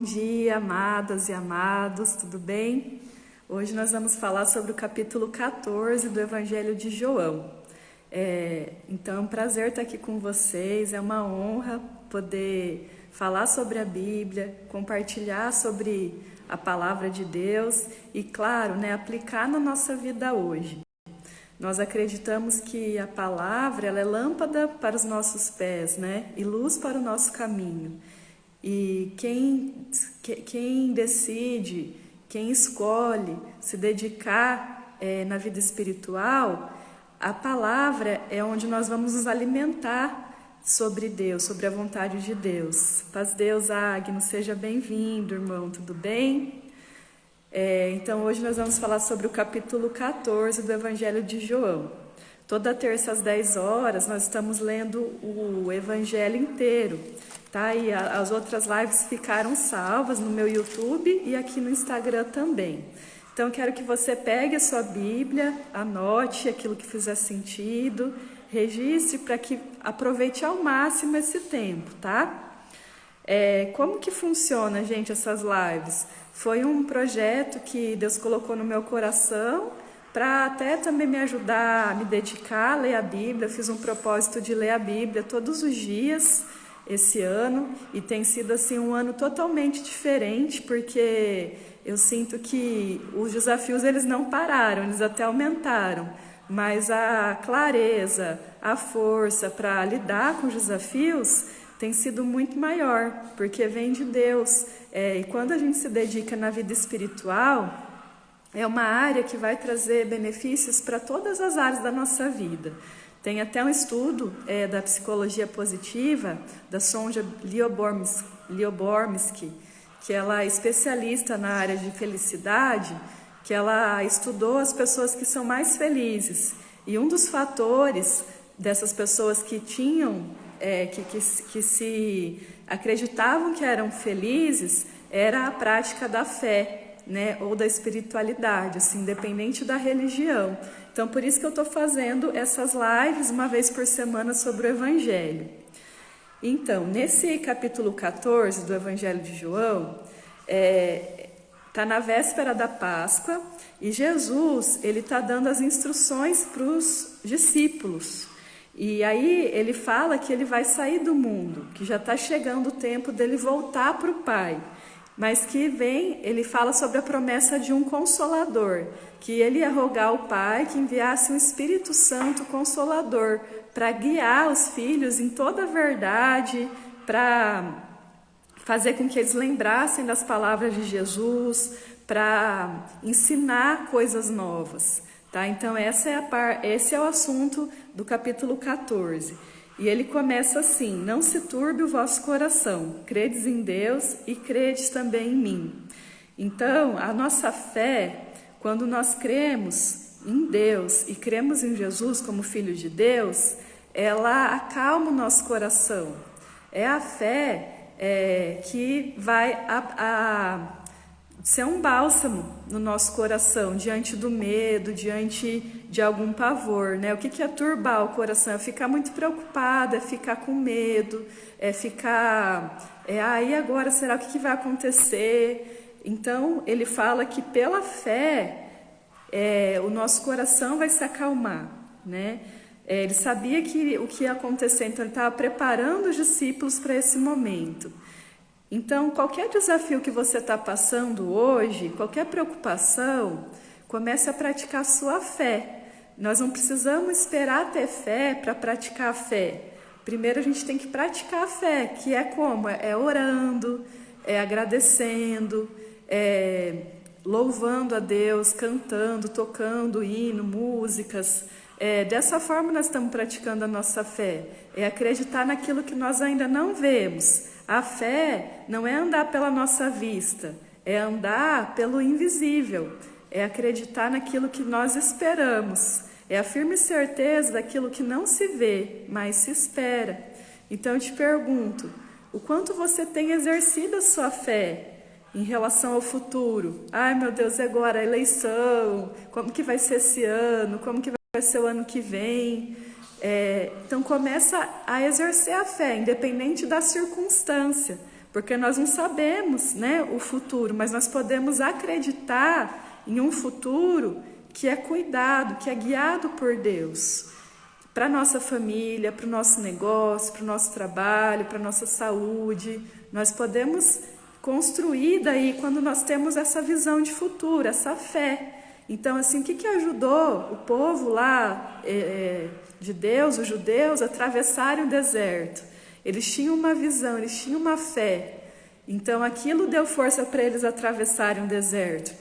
Bom dia, amadas e amados, tudo bem? Hoje nós vamos falar sobre o capítulo 14 do Evangelho de João. Então é um prazer estar aqui com vocês, é uma honra poder falar sobre a Bíblia, compartilhar sobre a palavra de Deus e, claro, aplicar na nossa vida hoje. Nós acreditamos que a palavra ela é lâmpada para os nossos pés, e luz para o nosso caminho. E quem decide, quem escolhe se dedicar na vida espiritual, a palavra é onde nós vamos nos alimentar sobre Deus, sobre a vontade de Deus. Paz Deus, Agno, seja bem-vindo, irmão, tudo bem? Então hoje nós vamos falar sobre o capítulo 14 do Evangelho de João. Toda terça às 10 horas nós estamos lendo o Evangelho inteiro. Tá? E as outras lives ficaram salvas no meu YouTube e aqui no Instagram também. Então, quero que você pegue a sua Bíblia, anote aquilo que fizer sentido, registre para que aproveite ao máximo esse tempo, tá? Como que funciona, gente, essas lives? Foi um projeto que Deus colocou no meu coração para até também me ajudar a me dedicar a ler a Bíblia. Eu fiz um propósito de ler a Bíblia todos os dias esse ano, e tem sido assim um ano totalmente diferente, porque eu sinto que os desafios eles não pararam, eles até aumentaram, mas a clareza, a força para lidar com os desafios tem sido muito maior, porque vem de Deus. E quando a gente se dedica na vida espiritual, é uma área que vai trazer benefícios para todas as áreas da nossa vida. Tem até um estudo da psicologia positiva, da Sonja Lyubomirsky, que ela é especialista na área de felicidade, que ela estudou as pessoas que são mais felizes. E um dos fatores dessas pessoas que tinham, que se acreditavam que eram felizes, era a prática da fé, ou da espiritualidade, assim, independente da religião. Então, por isso que eu estou fazendo essas lives uma vez por semana sobre o Evangelho. Então, nesse capítulo 14 do Evangelho de João, está na véspera da Páscoa, e Jesus ele está dando as instruções para os discípulos. E aí ele fala que ele vai sair do mundo, que já está chegando o tempo dele voltar para o Pai. Mas que ele fala sobre a promessa de um Consolador, que ele ia rogar ao Pai que enviasse um Espírito Santo Consolador para guiar os filhos em toda a verdade, para fazer com que eles lembrassem das palavras de Jesus, para ensinar coisas novas. Tá? Então esse é o assunto do capítulo 14. E ele começa assim: não se turbe o vosso coração, credes em Deus e credes também em mim. Então, a nossa fé, quando nós cremos em Deus e cremos em Jesus como Filho de Deus, ela acalma o nosso coração. É a fé que vai ser um bálsamo no nosso coração, diante do medo, diante de algum pavor, O que é turbar o coração? É ficar muito preocupada, é ficar com medo, é ficar... e agora, será o que vai acontecer? Então, ele fala que pela fé, o nosso coração vai se acalmar, Ele sabia o que ia acontecer, então ele estava preparando os discípulos para esse momento. Então, qualquer desafio que você está passando hoje, qualquer preocupação, comece a praticar a sua fé. Nós não precisamos esperar ter fé para praticar a fé. Primeiro a gente tem que praticar a fé, que é como? É orando, é agradecendo, louvando a Deus, cantando, tocando hino, músicas. Dessa forma nós estamos praticando a nossa fé. É acreditar naquilo que nós ainda não vemos. A fé não é andar pela nossa vista, é andar pelo invisível, é acreditar naquilo que nós esperamos, é a firme certeza daquilo que não se vê, mas se espera. Então eu te pergunto, o quanto você tem exercido a sua fé em relação ao futuro? Ai meu Deus, e agora a eleição, como que vai ser esse ano, como que vai ser o ano que vem? Então começa a exercer a fé, independente da circunstância. porque nós não sabemos, né, o futuro, mas nós podemos acreditar em um futuro que é cuidado, que é guiado por Deus, para a nossa família, para o nosso negócio, para o nosso trabalho, para a nossa saúde. Nós podemos construir daí quando nós temos essa visão de futuro, essa fé. Então, assim, o que ajudou o povo lá de Deus, os judeus, a atravessarem o deserto? Eles tinham uma visão, eles tinham uma fé. Então, aquilo deu força para eles atravessarem o deserto.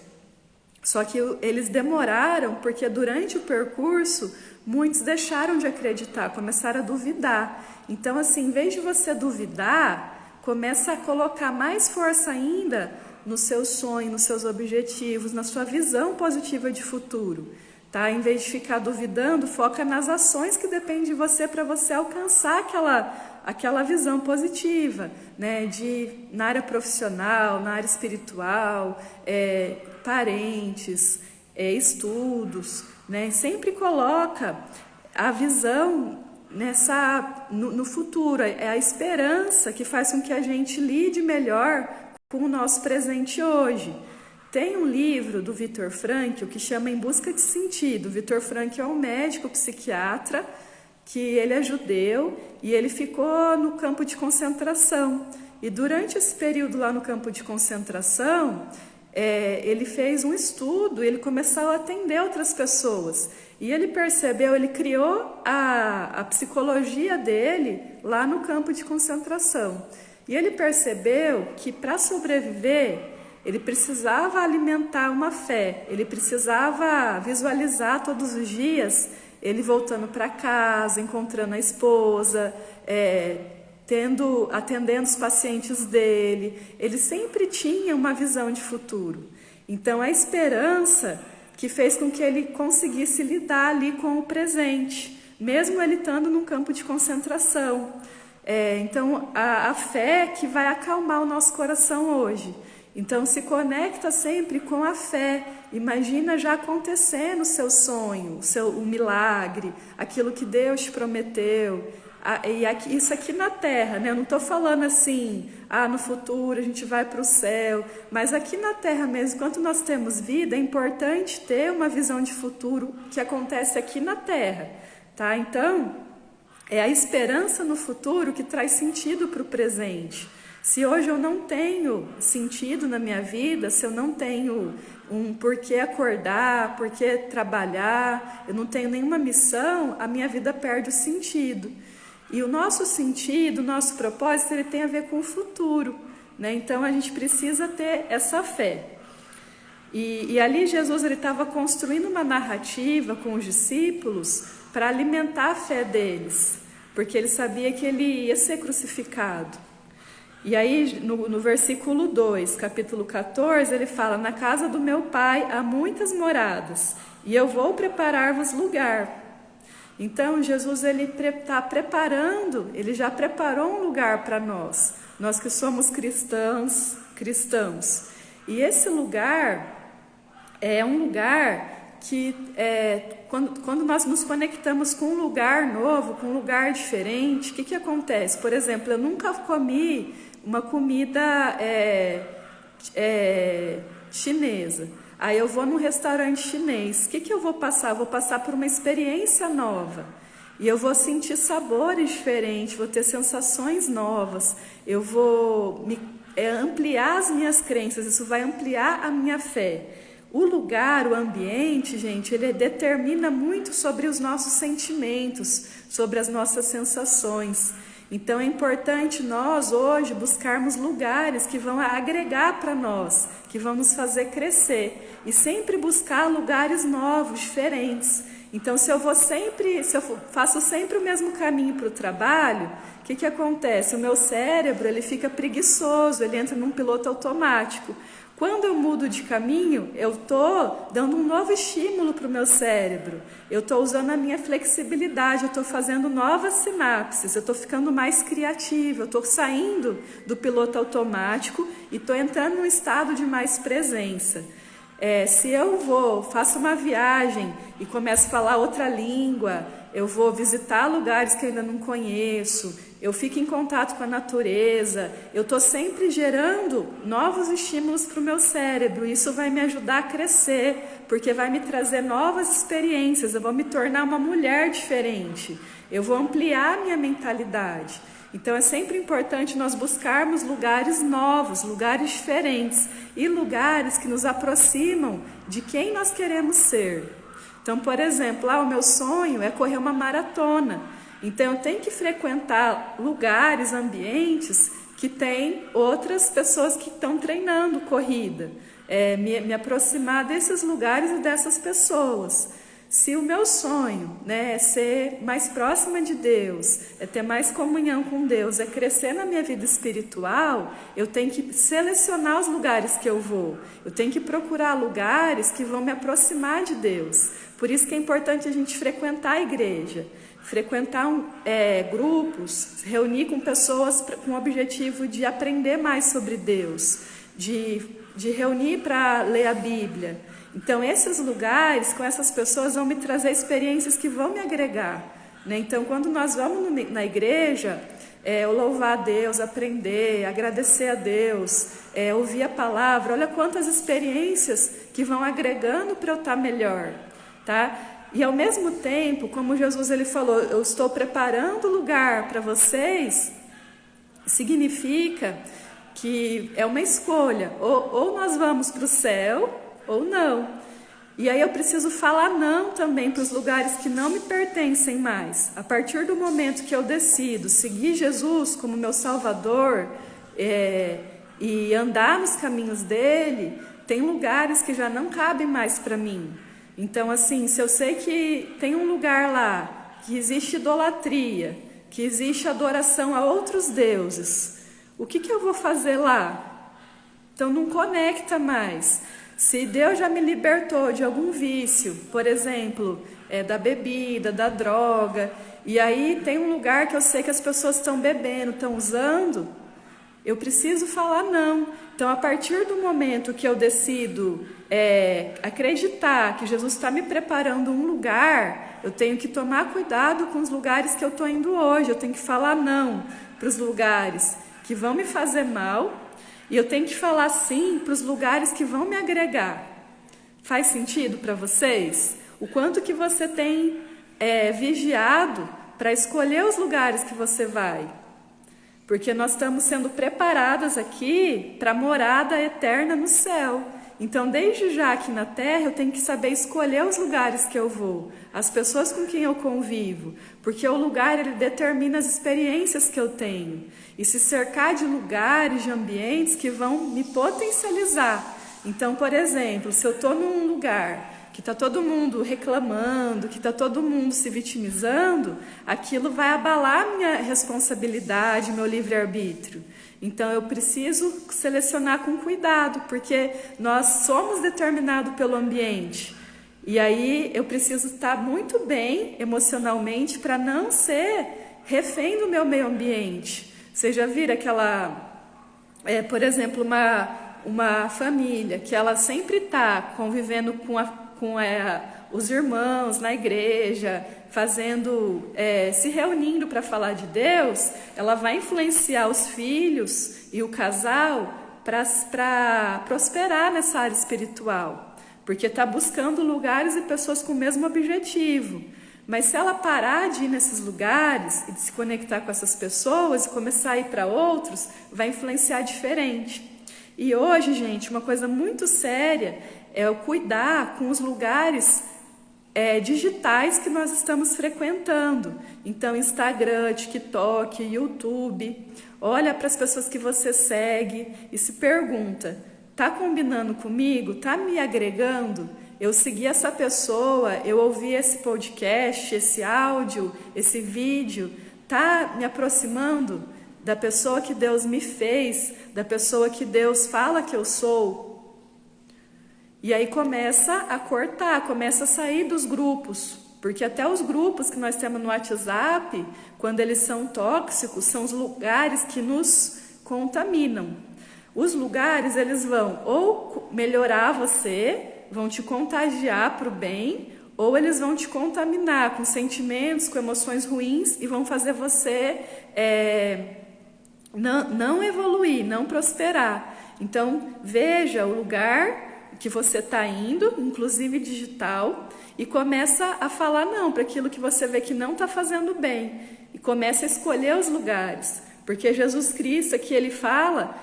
Só que eles demoraram, porque durante o percurso, muitos deixaram de acreditar, começaram a duvidar. Então, assim, em vez de você duvidar, começa a colocar mais força ainda no seu sonho, nos seus objetivos, na sua visão positiva de futuro. Tá? Em vez de ficar duvidando, foca nas ações que dependem de você para você alcançar aquela visão positiva, né? Na área profissional, na área espiritual, parentes, estudos, né? Sempre coloca a visão no futuro, é a esperança que faz com que a gente lide melhor com o nosso presente hoje. Tem um livro do Viktor Frankl que chama Em Busca de Sentido. O Viktor Frankl é um médico psiquiatra, que ele é judeu e ele ficou no campo de concentração. E durante esse período lá no campo de concentração, ele fez um estudo, ele começou a atender outras pessoas. E ele percebeu, ele criou a psicologia dele lá no campo de concentração. E ele percebeu que para sobreviver, ele precisava alimentar uma fé, ele precisava visualizar todos os dias ele voltando para casa, encontrando a esposa, atendendo os pacientes dele. Ele sempre tinha uma visão de futuro. Então, a esperança que fez com que ele conseguisse lidar ali com o presente, mesmo ele estando num campo de concentração. Então, a fé que vai acalmar o nosso coração hoje. Então, se conecta sempre com a fé. Imagina já acontecendo o seu sonho, o milagre, aquilo que Deus te prometeu. Isso aqui na Terra, né? Eu não estou falando assim, no futuro a gente vai para o céu. Mas aqui na Terra mesmo, enquanto nós temos vida, é importante ter uma visão de futuro que acontece aqui na Terra. Tá? Então, é a esperança no futuro que traz sentido para o presente. Se hoje eu não tenho sentido na minha vida, se eu não tenho um porquê acordar, porquê trabalhar, eu não tenho nenhuma missão, a minha vida perde o sentido. E o nosso sentido, o nosso propósito, ele tem a ver com o futuro, né? Então a gente precisa ter essa fé. E ali Jesus estava construindo uma narrativa com os discípulos para alimentar a fé deles, porque ele sabia que ele ia ser crucificado. E aí no versículo 2, capítulo 14, ele fala: na casa do meu pai há muitas moradas, e eu vou preparar-vos lugar. Então Jesus ele está preparando, ele já preparou um lugar para nós que somos cristãos. E esse lugar é um lugar que quando nós nos conectamos com um lugar novo, com um lugar diferente, o que acontece? Por exemplo, eu nunca comi uma comida chinesa. Aí eu vou num restaurante chinês. O que eu vou passar? Eu vou passar por uma experiência nova. E eu vou sentir sabores diferentes, vou ter sensações novas. Eu vou ampliar as minhas crenças, isso vai ampliar a minha fé. O lugar, o ambiente, gente, ele determina muito sobre os nossos sentimentos, sobre as nossas sensações. Então é importante nós hoje buscarmos lugares que vão agregar para nós, que vão nos fazer crescer e sempre buscar lugares novos, diferentes. Então se eu faço sempre o mesmo caminho para o trabalho, o que acontece? O meu cérebro ele fica preguiçoso, ele entra num piloto automático. Quando eu mudo de caminho, eu estou dando um novo estímulo para o meu cérebro. Eu estou usando a minha flexibilidade, eu estou fazendo novas sinapses, eu estou ficando mais criativa, eu estou saindo do piloto automático e estou entrando num estado de mais presença. Se eu faço uma viagem e começo a falar outra língua, eu vou visitar lugares que eu ainda não conheço, eu fico em contato com a natureza, eu estou sempre gerando novos estímulos para o meu cérebro. Isso vai me ajudar a crescer, porque vai me trazer novas experiências, eu vou me tornar uma mulher diferente, eu vou ampliar a minha mentalidade. Então é sempre importante nós buscarmos lugares novos, lugares diferentes e lugares que nos aproximam de quem nós queremos ser. Então, por exemplo, o meu sonho é correr uma maratona. Então eu tenho que frequentar lugares, ambientes que tem outras pessoas que estão treinando corrida. Me aproximar desses lugares e dessas pessoas. Se o meu sonho, é ser mais próxima de Deus, é ter mais comunhão com Deus, é crescer na minha vida espiritual, eu tenho que selecionar os lugares que eu vou. Eu tenho que procurar lugares que vão me aproximar de Deus. Por isso que é importante a gente frequentar a igreja, frequentar grupos, se reunir com pessoas com o objetivo de aprender mais sobre Deus, de reunir para ler a Bíblia. Então, esses lugares, com essas pessoas, vão me trazer experiências que vão me agregar. Então, quando nós vamos na igreja, louvar a Deus, aprender, agradecer a Deus, ouvir a palavra, olha quantas experiências que vão agregando para eu estar melhor, tá? E ao mesmo tempo, como Jesus ele falou, eu estou preparando lugar para vocês, significa que é uma escolha, ou nós vamos para o céu, ou não. E aí eu preciso falar não também para os lugares que não me pertencem mais. A partir do momento que eu decido seguir Jesus como meu Salvador e andar nos caminhos dele, tem lugares que já não cabem mais para mim. Então, assim, se eu sei que tem um lugar lá que existe idolatria, que existe adoração a outros deuses, o que eu vou fazer lá? Então não conecta mais. Se Deus já me libertou de algum vício, por exemplo, da bebida, da droga, e aí tem um lugar que eu sei que as pessoas estão bebendo, estão usando, eu preciso falar não. Então, a partir do momento que eu decido acreditar que Jesus está me preparando um lugar, eu tenho que tomar cuidado com os lugares que eu estou indo hoje, eu tenho que falar não para os lugares que vão me fazer mal, e eu tenho que falar sim para os lugares que vão me agregar. Faz sentido para vocês? O quanto que você tem vigiado para escolher os lugares que você vai? Porque nós estamos sendo preparadas aqui para a morada eterna no céu. Então, desde já aqui na terra, eu tenho que saber escolher os lugares que eu vou, as pessoas com quem eu convivo, porque o lugar ele determina as experiências que eu tenho. E se cercar de lugares, de ambientes que vão me potencializar. Então, por exemplo, se eu estou num lugar que está todo mundo reclamando, que está todo mundo se vitimizando, aquilo vai abalar minha responsabilidade, meu livre-arbítrio. Então eu preciso selecionar com cuidado, porque nós somos determinados pelo ambiente. E aí eu preciso estar muito bem emocionalmente para não ser refém do meu meio ambiente. Vocês já viram aquela, por exemplo, uma família que ela sempre está convivendo com os irmãos na igreja, se reunindo para falar de Deus, ela vai influenciar os filhos e o casal para prosperar nessa área espiritual, porque está buscando lugares e pessoas com o mesmo objetivo. Mas se ela parar de ir nesses lugares e de se conectar com essas pessoas e começar a ir para outros, vai influenciar diferente. E hoje, gente, uma coisa muito séria é o cuidar com os lugares digitais que nós estamos frequentando. Então, Instagram, TikTok, YouTube. Olha para as pessoas que você segue e se pergunta, está combinando comigo? Está me agregando? Eu segui essa pessoa, eu ouvi esse podcast, esse áudio, esse vídeo, está me aproximando da pessoa que Deus me fez, da pessoa que Deus fala que eu sou? E aí começa a cortar, começa a sair dos grupos, porque até os grupos que nós temos no WhatsApp, quando eles são tóxicos, são os lugares que nos contaminam. Os lugares, eles vão ou melhorar você, vão te contagiar para o bem, ou eles vão te contaminar com sentimentos, com emoções ruins e vão fazer você não evoluir, não prosperar. Então, veja o lugar que você está indo, inclusive digital, e começa a falar não para aquilo que você vê que não está fazendo bem. E começa a escolher os lugares. Porque Jesus Cristo, aqui ele fala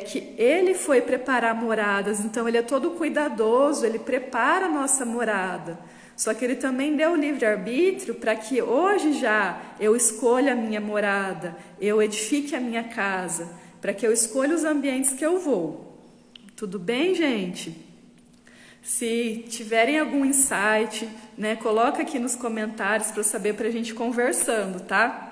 que ele foi preparar moradas, então ele é todo cuidadoso, ele prepara a nossa morada. Só que ele também deu o livre-arbítrio para que hoje já eu escolha a minha morada, eu edifique a minha casa, para que eu escolha os ambientes que eu vou. Tudo bem, gente? Se tiverem algum insight, né, coloca aqui nos comentários para eu saber, para a gente conversando, tá?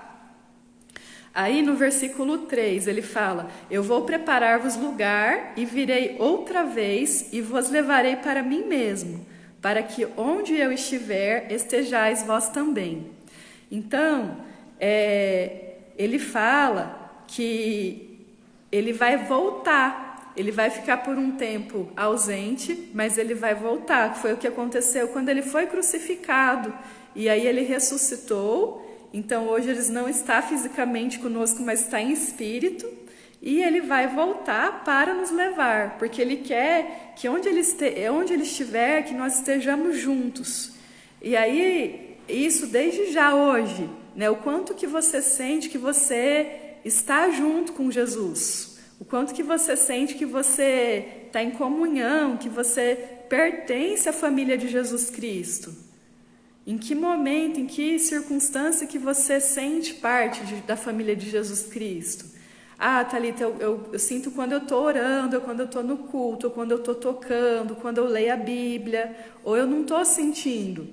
Aí no versículo 3 ele fala: eu vou preparar-vos lugar e virei outra vez e vos levarei para mim mesmo, para que onde eu estiver estejais vós também. Então, ele fala que ele vai voltar, ele vai ficar por um tempo ausente, mas ele vai voltar, que foi o que aconteceu quando ele foi crucificado, e aí ele ressuscitou. Então hoje ele não está fisicamente conosco, mas está em espírito, e ele vai voltar para nos levar, porque ele quer que onde ele estiver, que nós estejamos juntos. E aí, isso desde já hoje, né? O quanto que você sente que você está junto com Jesus, o quanto que você sente que você está em comunhão, que você pertence à família de Jesus Cristo. Em que momento, em que circunstância que você sente parte da família de Jesus Cristo? Ah, Thalita, eu sinto quando eu estou orando, ou quando eu estou no culto, ou quando eu estou tocando, quando eu leio a Bíblia, ou eu não estou sentindo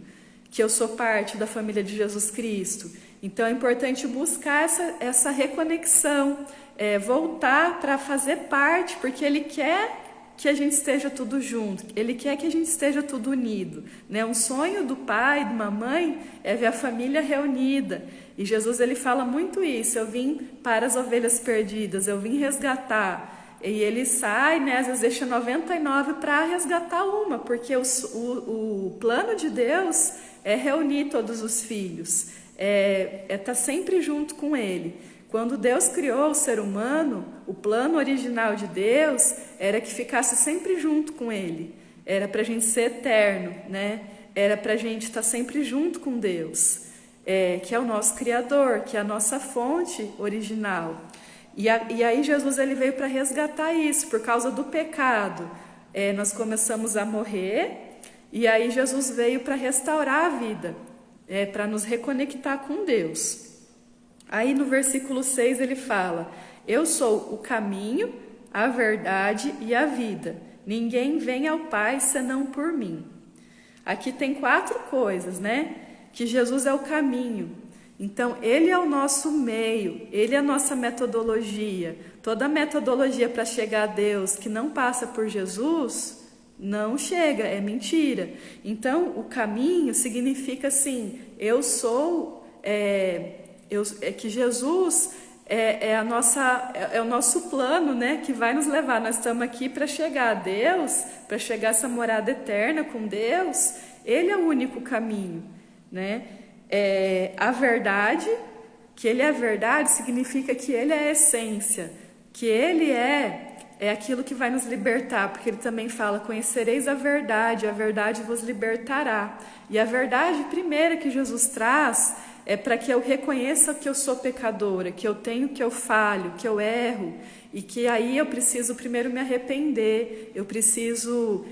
que eu sou parte da família de Jesus Cristo. Então é importante buscar essa reconexão, voltar para fazer parte, porque Ele quer que a gente esteja tudo junto, Ele quer que a gente esteja tudo unido, né? Um sonho do pai, de uma mãe, é ver a família reunida. E Jesus ele fala muito isso: eu vim para as ovelhas perdidas, eu vim resgatar. E ele sai, né, às vezes deixa 99 para resgatar uma, porque o plano de Deus é reunir todos os filhos, tá sempre junto com ele. Quando Deus criou o ser humano, o plano original de Deus era que ficasse sempre junto com ele. Era para a gente ser eterno, né? Era para a gente estar sempre junto com Deus, que é o nosso Criador, que é a nossa fonte original. E aí Jesus ele veio para resgatar isso. Por causa do pecado, nós começamos a morrer, e aí Jesus veio para restaurar a vida, para nos reconectar com Deus. Aí no versículo 6 ele fala: eu sou o caminho, a verdade e a vida. Ninguém vem ao Pai senão por mim. Aqui tem 4 coisas, né? Que Jesus é o caminho. Então, Ele é o nosso meio, Ele é a nossa metodologia. Toda metodologia para chegar a Deus que não passa por Jesus, não chega, é mentira. Então, o caminho significa assim: eu sou... que Jesus é o nosso plano, né, que vai nos levar. Nós estamos aqui para chegar a Deus, para chegar a essa morada eterna com Deus. Ele é o único caminho, né? A verdade, que Ele é a verdade, significa que Ele é a essência, que Ele é aquilo que vai nos libertar, porque Ele também fala: conhecereis a verdade vos libertará. E a verdade primeira que Jesus traz é para que eu reconheça que eu sou pecadora, que eu tenho, que eu falho, que eu erro, e que aí eu preciso primeiro me arrepender, eu preciso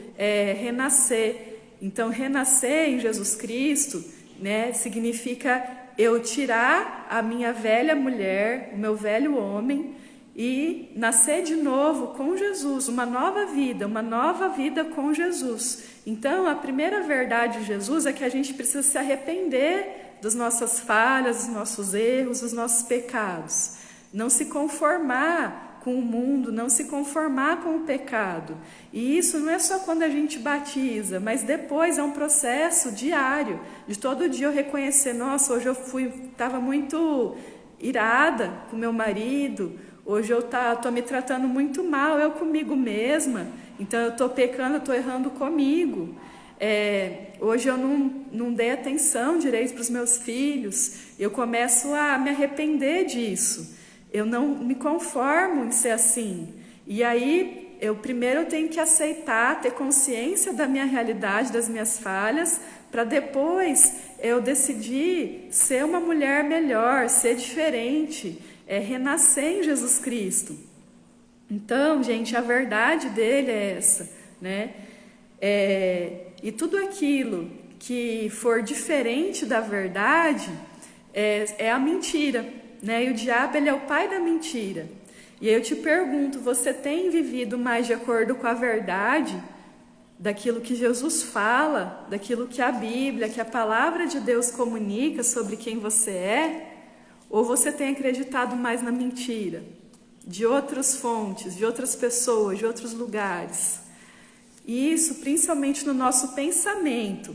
renascer. Então, renascer em Jesus Cristo, né, significa eu tirar a minha velha mulher, o meu velho homem, e nascer de novo com Jesus, uma nova vida com Jesus. Então, a primeira verdade de Jesus é que a gente precisa se arrepender das nossas falhas, dos nossos erros, dos nossos pecados. Não se conformar com o mundo, não se conformar com o pecado. E isso não é só quando a gente batiza, mas depois é um processo diário, de todo dia eu reconhecer: nossa, hoje eu estava muito irada com meu marido, hoje eu estou me tratando muito mal, eu comigo mesma, então eu estou pecando, eu estou errando comigo. hoje eu não dei atenção direito para os meus filhos, eu começo a me arrepender disso. Eu não me conformo em ser assim. E aí, primeiro eu tenho que aceitar, ter consciência da minha realidade, das minhas falhas, para depois eu decidir ser uma mulher melhor, ser diferente, renascer em Jesus Cristo. Então, gente, a verdade dele é essa, né? E tudo aquilo que for diferente da verdade é a mentira, né? E o diabo, ele é o pai da mentira. E aí eu te pergunto, você tem vivido mais de acordo com a verdade, daquilo que Jesus fala, daquilo que a Bíblia, que a palavra de Deus comunica sobre quem você é? Ou você tem acreditado mais na mentira, de outras fontes, de outras pessoas, de outros lugares? E isso principalmente no nosso pensamento,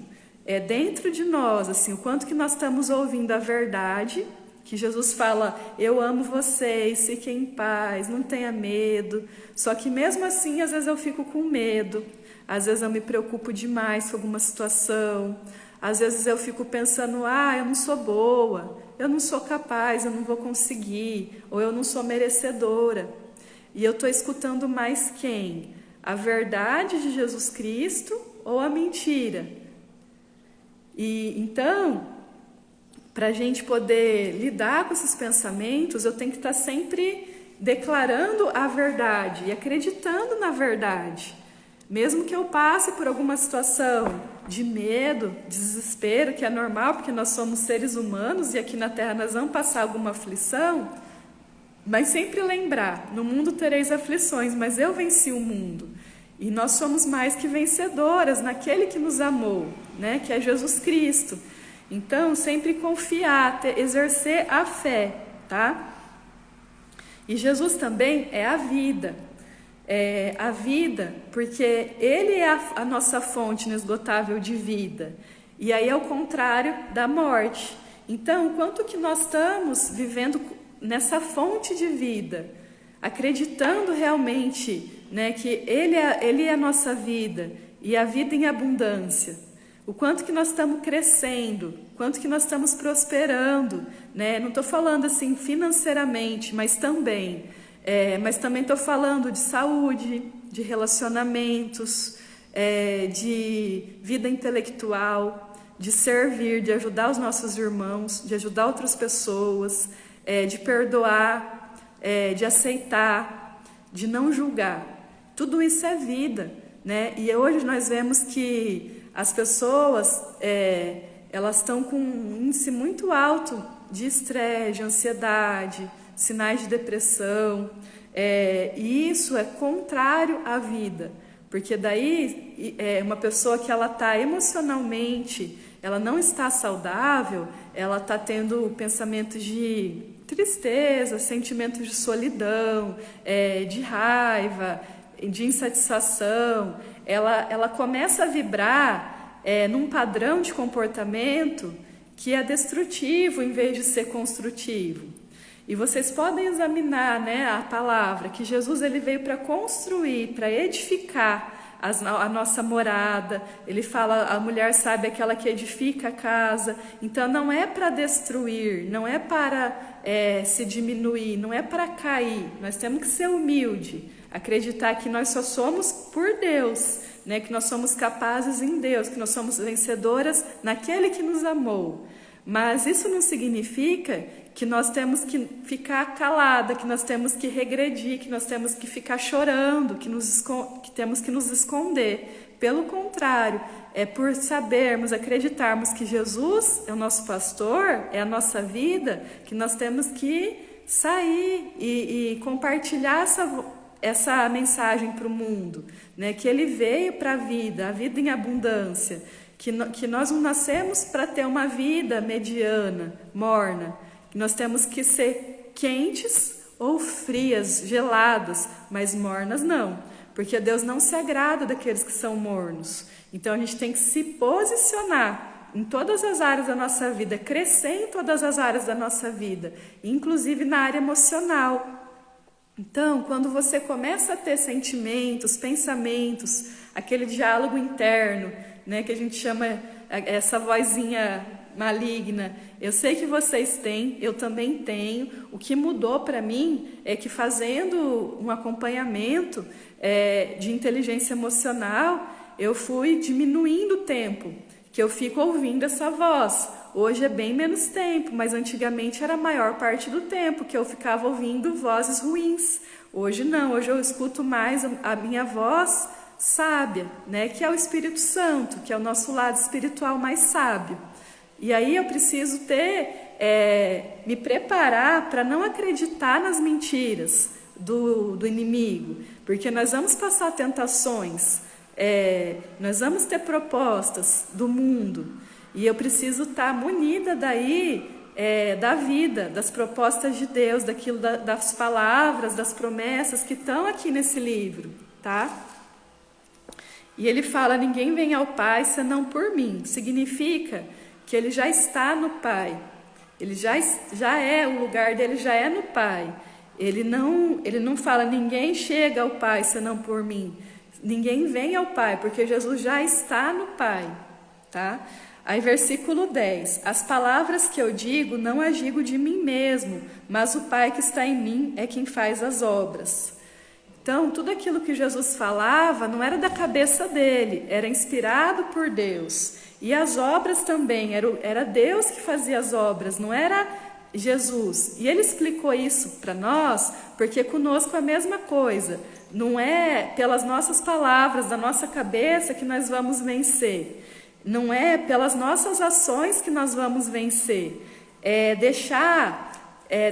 dentro de nós, assim, o quanto que nós estamos ouvindo a verdade, que Jesus fala, eu amo vocês, fiquem em paz, não tenha medo. Só que mesmo assim, às vezes eu fico com medo, às vezes eu me preocupo demais com alguma situação, às vezes eu fico pensando, eu não sou boa, eu não sou capaz, eu não vou conseguir, ou eu não sou merecedora. E eu estou escutando mais quem? A verdade de Jesus Cristo ou a mentira? E então, para a gente poder lidar com esses pensamentos, eu tenho que estar sempre declarando a verdade e acreditando na verdade. Mesmo que eu passe por alguma situação de medo, desespero, que é normal, porque nós somos seres humanos e aqui na Terra nós vamos passar alguma aflição, mas sempre lembrar, no mundo tereis aflições, mas eu venci o mundo. E nós somos mais que vencedoras naquele que nos amou, né? Que é Jesus Cristo. Então, sempre confiar, exercer a fé, tá? E Jesus também é a vida. A vida, porque Ele é a nossa fonte inesgotável de vida. E aí é o contrário da morte. Então, quanto que nós estamos vivendo nessa fonte de vida, acreditando realmente, né, que Ele é a nossa vida e a vida em abundância. O quanto que nós estamos crescendo, quanto que nós estamos prosperando, né? Não estou falando assim financeiramente, mas também estou falando de saúde, de relacionamentos, de vida intelectual, de servir, de ajudar os nossos irmãos, de ajudar outras pessoas, de perdoar, de aceitar, de não julgar. Tudo isso é vida, né? E hoje nós vemos que as pessoas, elas estão com um índice muito alto de estresse, de ansiedade, sinais de depressão, e isso é contrário à vida, porque daí uma pessoa que ela está emocionalmente, ela não está saudável, ela está tendo pensamentos de tristeza, sentimentos de solidão, de raiva, de insatisfação. Ela começa a vibrar num padrão de comportamento que é destrutivo em vez de ser construtivo. E vocês podem examinar, né, a palavra, que Jesus ele veio para construir, para edificar a nossa morada. Ele fala, a mulher sábia é aquela que edifica a casa. Então não é para destruir, não é para se diminuir, não é para cair. Nós temos que ser humilde, acreditar que nós só somos por Deus, né? Que nós somos capazes em Deus, que nós somos vencedoras naquele que nos amou. Mas isso não significa que nós temos que ficar calada, que nós temos que regredir, que nós temos que ficar chorando, que temos que nos esconder. Pelo contrário, é por sabermos, acreditarmos que Jesus é o nosso pastor, é a nossa vida, que nós temos que sair e compartilhar essa mensagem para o mundo, né? Que Ele veio para a vida em abundância, que nós não nascemos para ter uma vida mediana, morna, que nós temos que ser quentes ou frias, geladas, mas mornas não, porque Deus não se agrada daqueles que são mornos. Então a gente tem que se posicionar em todas as áreas da nossa vida, crescer em todas as áreas da nossa vida, inclusive na área emocional. Então, quando você começa a ter sentimentos, pensamentos, aquele diálogo interno né, que a gente chama essa vozinha maligna. Eu sei que vocês têm, eu também tenho. O que mudou para mim é que fazendo um acompanhamento de inteligência emocional, eu fui diminuindo o tempo que eu fico ouvindo essa voz. Hoje é bem menos tempo, mas antigamente era a maior parte do tempo que eu ficava ouvindo vozes ruins. Hoje não, hoje eu escuto mais a minha voz sábia, né, que é o Espírito Santo, que é o nosso lado espiritual mais sábio. E aí eu preciso me preparar para não acreditar nas mentiras do inimigo, porque nós vamos passar tentações, nós vamos ter propostas do mundo, e eu preciso estar munida daí da vida, das propostas de Deus, daquilo das palavras, das promessas que estão aqui nesse livro, tá? E ele fala: ninguém vem ao Pai senão por mim. Significa que ele já está no Pai. Ele já o lugar dele já é no Pai. Ele não fala: ninguém chega ao Pai senão por mim. Ninguém vem ao Pai, porque Jesus já está no Pai, tá? Aí versículo 10: as palavras que eu digo, não as digo de mim mesmo, mas o Pai que está em mim é quem faz as obras. Então, tudo aquilo que Jesus falava não era da cabeça dele, era inspirado por Deus. E as obras também, era Deus que fazia as obras, não era Jesus. E ele explicou isso para nós, porque conosco é a mesma coisa. Não é pelas nossas palavras, da nossa cabeça que nós vamos vencer. Não é pelas nossas ações que nós vamos vencer. É deixar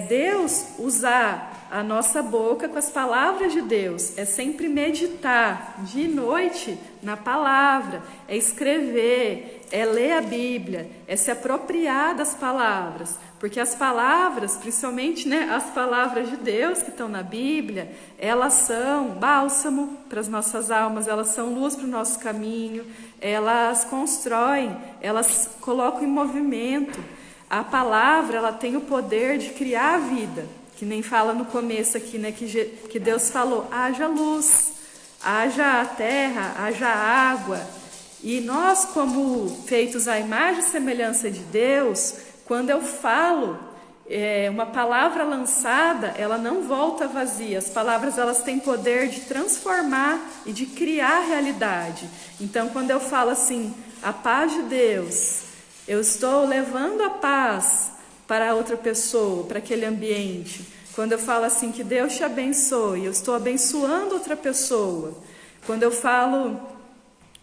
Deus usar a nossa boca com as palavras de Deus. É sempre meditar de noite na palavra, é escrever, é ler a Bíblia, é se apropriar das palavras, porque as palavras, principalmente, né, as palavras de Deus que estão na Bíblia, elas são bálsamo para as nossas almas, elas são luz para o nosso caminho, elas constroem, elas colocam em movimento. A palavra, ela tem o poder de criar a vida, que nem fala no começo aqui, né, que Deus falou: haja luz, haja terra, haja água. E nós, como feitos à imagem e semelhança de Deus, quando eu falo, uma palavra lançada, ela não volta vazia. As palavras, elas têm poder de transformar e de criar realidade. Então, quando eu falo assim: a paz de Deus, eu estou levando a paz para outra pessoa, para aquele ambiente. Quando eu falo assim: que Deus te abençoe, eu estou abençoando outra pessoa. Quando eu falo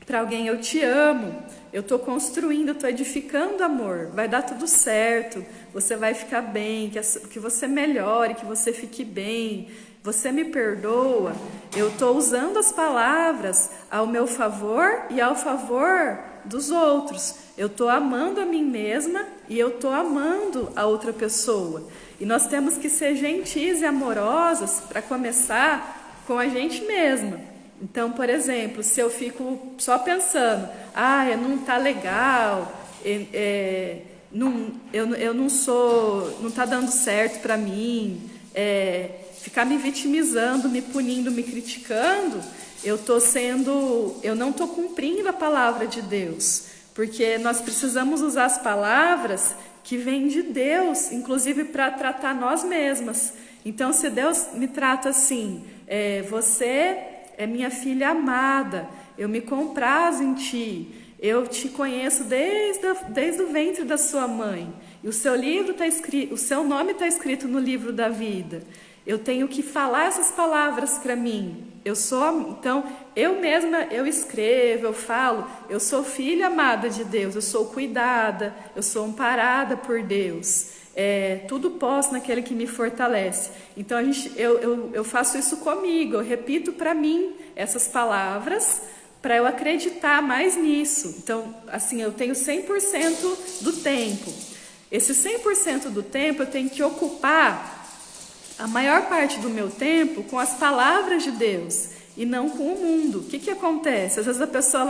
para alguém: eu te amo, eu estou construindo, eu estou edificando amor, vai dar tudo certo, você vai ficar bem, que você melhore, que você fique bem, você me perdoa. Eu estou usando as palavras ao meu favor e ao favor dos outros. Eu estou amando a mim mesma e eu estou amando a outra pessoa. E nós temos que ser gentis e amorosas para começar com a gente mesma. Então, por exemplo, se eu fico só pensando: não está legal, eu não sou, não está dando certo para mim, ficar me vitimizando, me punindo, me criticando, eu não estou cumprindo a palavra de Deus, porque nós precisamos usar as palavras que vêm de Deus, inclusive para tratar nós mesmas. Então, se Deus me trata assim: você é minha filha amada, eu me comprazo em ti, eu te conheço desde o ventre da sua mãe, e o seu nome está escrito no livro da vida. Eu tenho que falar essas palavras para mim. Então, eu mesma, eu escrevo, eu falo: eu sou filha amada de Deus, eu sou cuidada, eu sou amparada por Deus. Tudo posso naquele que me fortalece. Então, eu faço isso comigo, eu repito para mim essas palavras, para eu acreditar mais nisso. Então, assim, eu tenho 100% do tempo. Esse 100% do tempo eu tenho que ocupar a maior parte do meu tempo com as palavras de Deus e não com o mundo. O que acontece? Às vezes a pessoa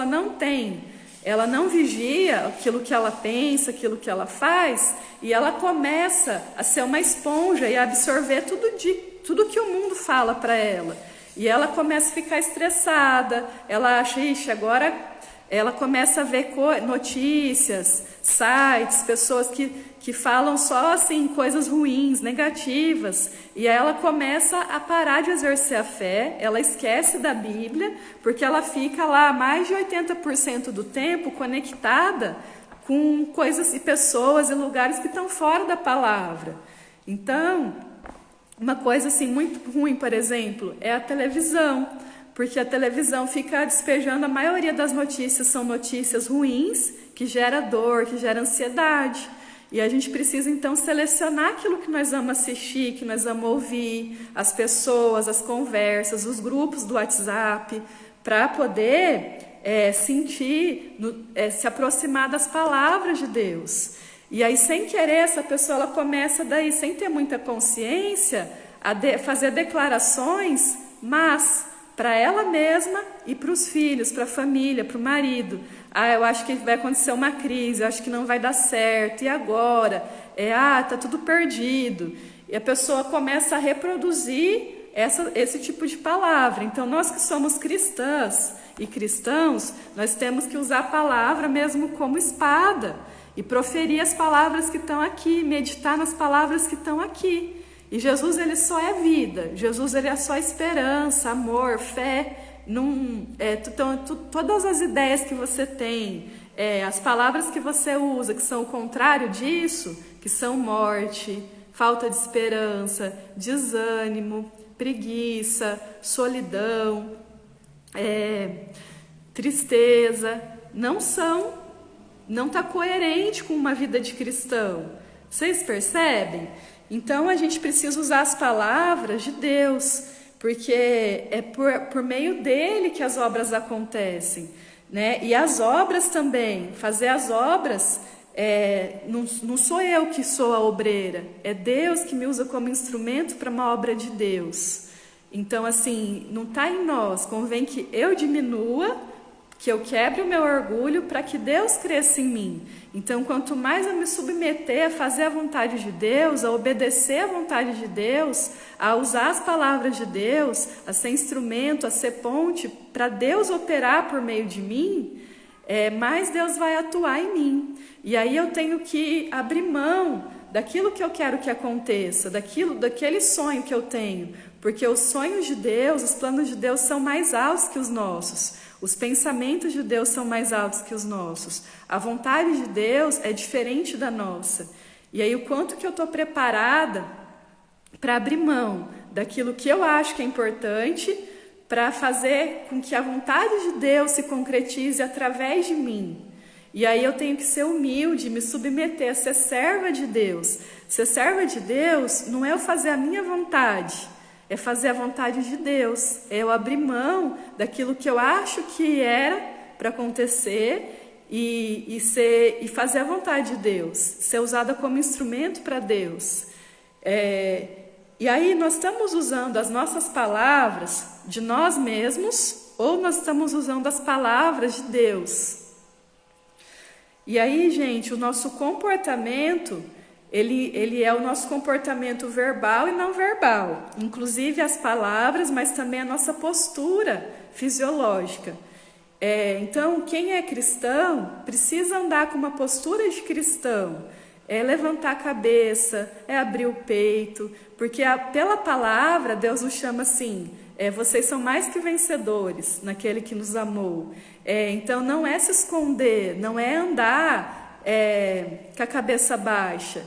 ela não vigia aquilo que ela pensa, aquilo que ela faz, e ela começa a ser uma esponja e a absorver tudo que o mundo fala para ela. E ela começa a ficar estressada, ela acha: ixi, agora ela começa a ver notícias, sites, pessoas que falam só assim coisas ruins, negativas, e aí ela começa a parar de exercer a fé, ela esquece da Bíblia, porque ela fica lá mais de 80% do tempo conectada com coisas e pessoas e lugares que estão fora da palavra. Então, uma coisa assim muito ruim, por exemplo, é a televisão. Porque a televisão fica despejando, a maioria das notícias são notícias ruins, que gera dor, que gera ansiedade. E a gente precisa então selecionar aquilo que nós vamos assistir, que nós vamos ouvir, as pessoas, as conversas, os grupos do WhatsApp, para poder se aproximar das palavras de Deus. E aí, sem querer, essa pessoa ela começa daí, sem ter muita consciência, a fazer declarações, mas para ela mesma e para os filhos, para a família, para o marido. Eu acho que vai acontecer uma crise, eu acho que não vai dar certo, e agora? Tá tudo perdido. E a pessoa começa a reproduzir esse tipo de palavra. Então, nós que somos cristãs e cristãos, nós temos que usar a palavra mesmo como espada, e proferir as palavras que estão aqui, meditar nas palavras que estão aqui. E Jesus, ele só é vida, Jesus, ele é só esperança, amor, fé. Todas as ideias que você tem, as palavras que você usa, que são o contrário disso, que são morte, falta de esperança, desânimo, preguiça, solidão, tristeza, não está coerente com uma vida de cristão. Vocês percebem? Então, a gente precisa usar as palavras de Deus, porque é por meio dele que as obras acontecem, né? E as obras também, fazer as obras, não sou eu que sou a obreira, é Deus que me usa como instrumento para uma obra de Deus. Então, assim, não está em nós, convém que eu diminua, que eu quebre o meu orgulho para que Deus cresça em mim. Então, quanto mais eu me submeter a fazer a vontade de Deus, a obedecer a vontade de Deus, a usar as palavras de Deus, a ser instrumento, a ser ponte para Deus operar por meio de mim, mais Deus vai atuar em mim. E aí eu tenho que abrir mão daquilo que eu quero que aconteça, daquele sonho que eu tenho, porque os sonhos de Deus, os planos de Deus são mais altos que os nossos. Os pensamentos de Deus são mais altos que os nossos. A vontade de Deus é diferente da nossa. E aí, o quanto que eu estou preparada para abrir mão daquilo que eu acho que é importante para fazer com que a vontade de Deus se concretize através de mim. E aí eu tenho que ser humilde, me submeter a ser serva de Deus. Ser serva de Deus não é eu fazer a minha vontade, é fazer a vontade de Deus, é eu abrir mão daquilo que eu acho que era para acontecer e fazer a vontade de Deus, ser usada como instrumento para Deus. E aí nós estamos usando as nossas palavras de nós mesmos ou nós estamos usando as palavras de Deus? E aí, gente, o nosso comportamento... Ele é o nosso comportamento verbal e não verbal, inclusive as palavras, mas também a nossa postura fisiológica. Então, quem é cristão precisa andar com uma postura de cristão, levantar a cabeça, abrir o peito, porque pela palavra Deus nos chama assim, vocês são mais que vencedores naquele que nos amou. Então, não é se esconder, não é andar com a cabeça baixa.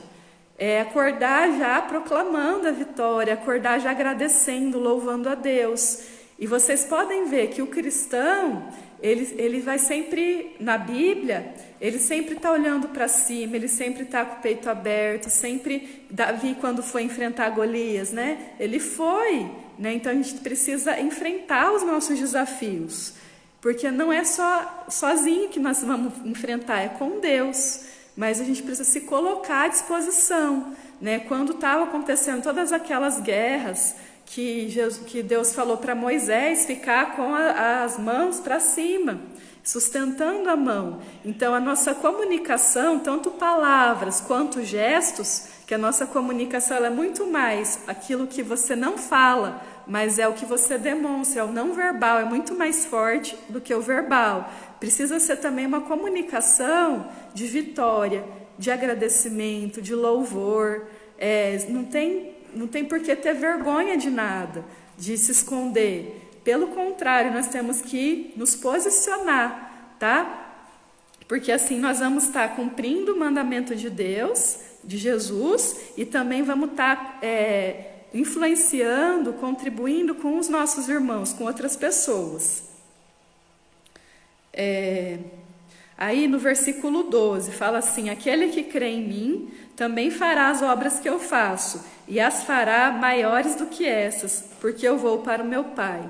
Acordar já proclamando a vitória, acordar já agradecendo, louvando a Deus. E vocês podem ver que o cristão, ele vai sempre, na Bíblia, ele sempre está olhando para cima, ele sempre está com o peito aberto, sempre, Davi quando foi enfrentar Golias, né? Ele foi, né? Então a gente precisa enfrentar os nossos desafios, porque não é só sozinho que nós vamos enfrentar, é com Deus. Mas a gente precisa se colocar à disposição, né? Quando estava acontecendo todas aquelas guerras que Deus falou para Moisés ficar com as mãos para cima, sustentando a mão. Então a nossa comunicação, tanto palavras quanto gestos, que a nossa comunicação ela é muito mais aquilo que você não fala, mas é o que você demonstra, é o não verbal, é muito mais forte do que o verbal. Precisa ser também uma comunicação de vitória, de agradecimento, de louvor. Não tem por que ter vergonha de nada, de se esconder. Pelo contrário, nós temos que nos posicionar, tá? Porque assim nós vamos estar cumprindo o mandamento de Deus, de Jesus, e também vamos estar influenciando, contribuindo com os nossos irmãos, com outras pessoas. Aí no versículo 12 fala assim: aquele que crê em mim também fará as obras que eu faço, e as fará maiores do que essas, porque eu vou para o meu Pai.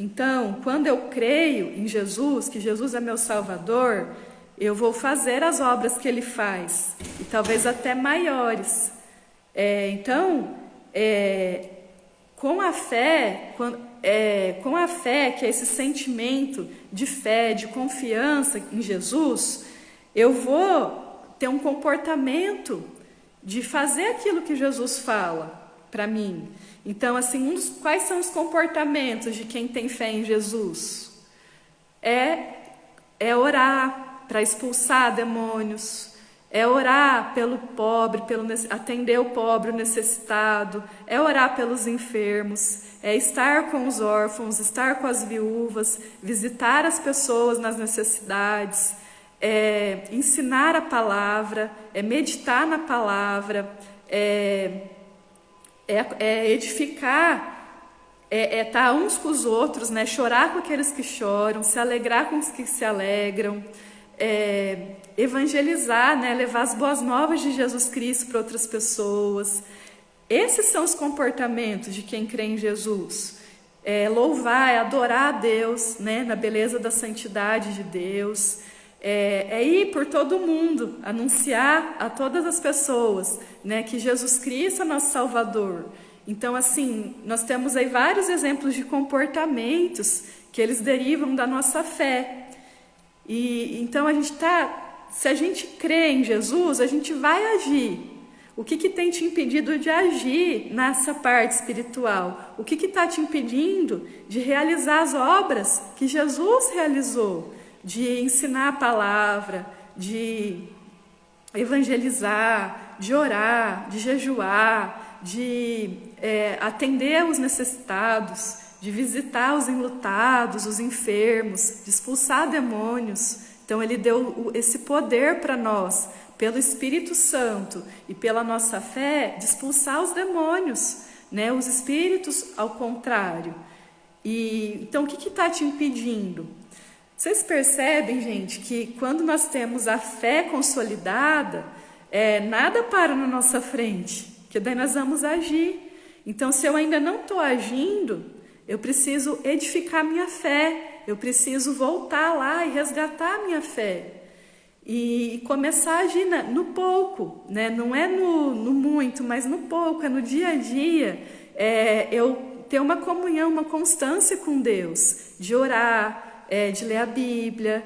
Então, quando eu creio em Jesus, que Jesus é meu Salvador, eu vou fazer as obras que Ele faz, e talvez até maiores. Com a fé, que é esse sentimento de fé, de confiança em Jesus, eu vou ter um comportamento de fazer aquilo que Jesus fala para mim. Então, assim, quais são os comportamentos de quem tem fé em Jesus? É orar para expulsar demônios, é orar pelo pobre, atender o pobre, o necessitado, é orar pelos enfermos, é estar com os órfãos, estar com as viúvas, visitar as pessoas nas necessidades, é ensinar a palavra, é meditar na palavra, é edificar, estar uns com os outros, né? Chorar com aqueles que choram, se alegrar com os que se alegram, evangelizar, né? Levar as boas novas de Jesus Cristo para outras pessoas. Esses são os comportamentos de quem crê em Jesus. Louvar, adorar a Deus, né? Na beleza da santidade de Deus. Ir por todo mundo, anunciar a todas as pessoas, né, que Jesus Cristo é nosso Salvador. Então, assim, nós temos aí vários exemplos de comportamentos que eles derivam da nossa fé. E então se a gente crê em Jesus, a gente vai agir. O que tem te impedido de agir nessa parte espiritual? O que está te impedindo de realizar as obras que Jesus realizou? De ensinar a palavra, de evangelizar, de orar, de jejuar, de atender os necessitados, de visitar os enlutados, os enfermos, de expulsar demônios. Então Ele deu esse poder para nós, pelo Espírito Santo e pela nossa fé, de expulsar os demônios, né? Os espíritos ao contrário. Então o que está te impedindo? Vocês percebem, gente, que quando nós temos a fé consolidada, nada para na nossa frente, que daí nós vamos agir. Então, se eu ainda não estou agindo, eu preciso edificar minha fé, eu preciso voltar lá e resgatar a minha fé. E começar a agir no pouco, né? Não é no muito, mas no pouco, é no dia a dia. Eu ter uma comunhão, uma constância com Deus, de orar, de ler a Bíblia,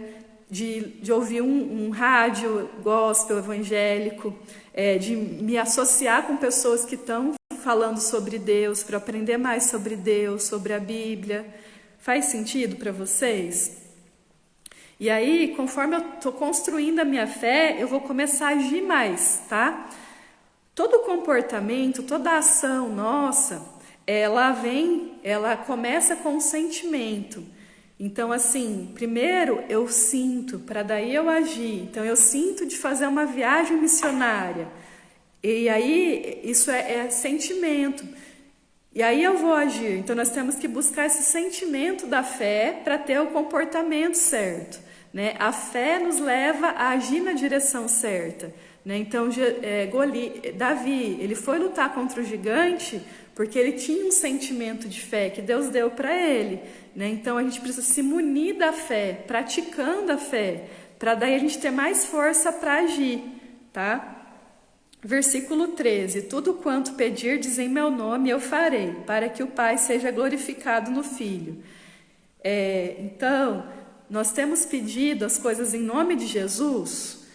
de ouvir um rádio gospel evangélico, de me associar com pessoas que estão falando sobre Deus, para aprender mais sobre Deus, sobre a Bíblia. Faz sentido para vocês? E aí, conforme eu estou construindo a minha fé, eu vou começar a agir mais, tá? Todo comportamento, toda ação nossa, ela começa com um sentimento. Então, assim, primeiro eu sinto, para daí eu agir. Então, eu sinto de fazer uma viagem missionária. E aí, isso é sentimento. E aí eu vou agir. Então, nós temos que buscar esse sentimento da fé para ter o comportamento certo, né? A fé nos leva a agir na direção certa, né? Então, Davi, ele foi lutar contra o gigante porque ele tinha um sentimento de fé que Deus deu para ele, né? Então a gente precisa se munir da fé, praticando a fé, para daí a gente ter mais força para agir, tá? Versículo 13: tudo quanto pedirdes em meu nome eu farei, para que o Pai seja glorificado no Filho. Então, nós temos pedido as coisas em nome de Jesus,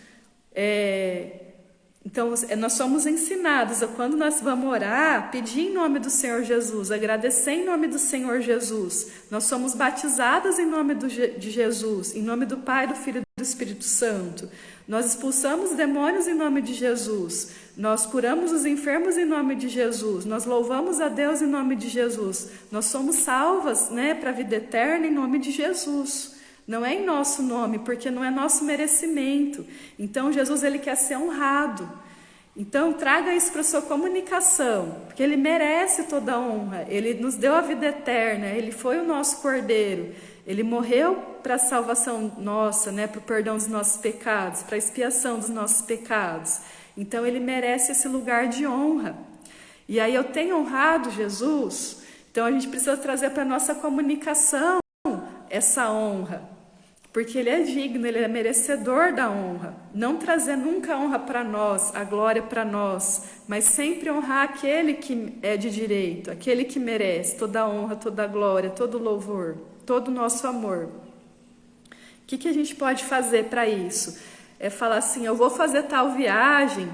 Então, nós somos ensinados a, quando nós vamos orar, pedir em nome do Senhor Jesus, agradecer em nome do Senhor Jesus. Nós somos batizadas em nome de Jesus, em nome do Pai, do Filho e do Espírito Santo. Nós expulsamos demônios em nome de Jesus. Nós curamos os enfermos em nome de Jesus. Nós louvamos a Deus em nome de Jesus. Nós somos salvas, para a vida eterna em nome de Jesus. Não é em nosso nome, porque não é nosso merecimento. Então, Jesus, ele quer ser honrado. Então, traga isso para a sua comunicação, porque ele merece toda a honra. Ele nos deu a vida eterna, ele foi o nosso cordeiro. Ele morreu para a salvação nossa, para o perdão dos nossos pecados, para a expiação dos nossos pecados. Então, ele merece esse lugar de honra. E aí, eu tenho honrado Jesus, então a gente precisa trazer para a nossa comunicação essa honra. Porque ele é digno, ele é merecedor da honra. Não trazer nunca a honra para nós, a glória para nós, mas sempre honrar aquele que é de direito, aquele que merece toda a honra, toda a glória, todo o louvor, todo o nosso amor. O que a gente pode fazer para isso? É falar assim, eu vou fazer tal viagem,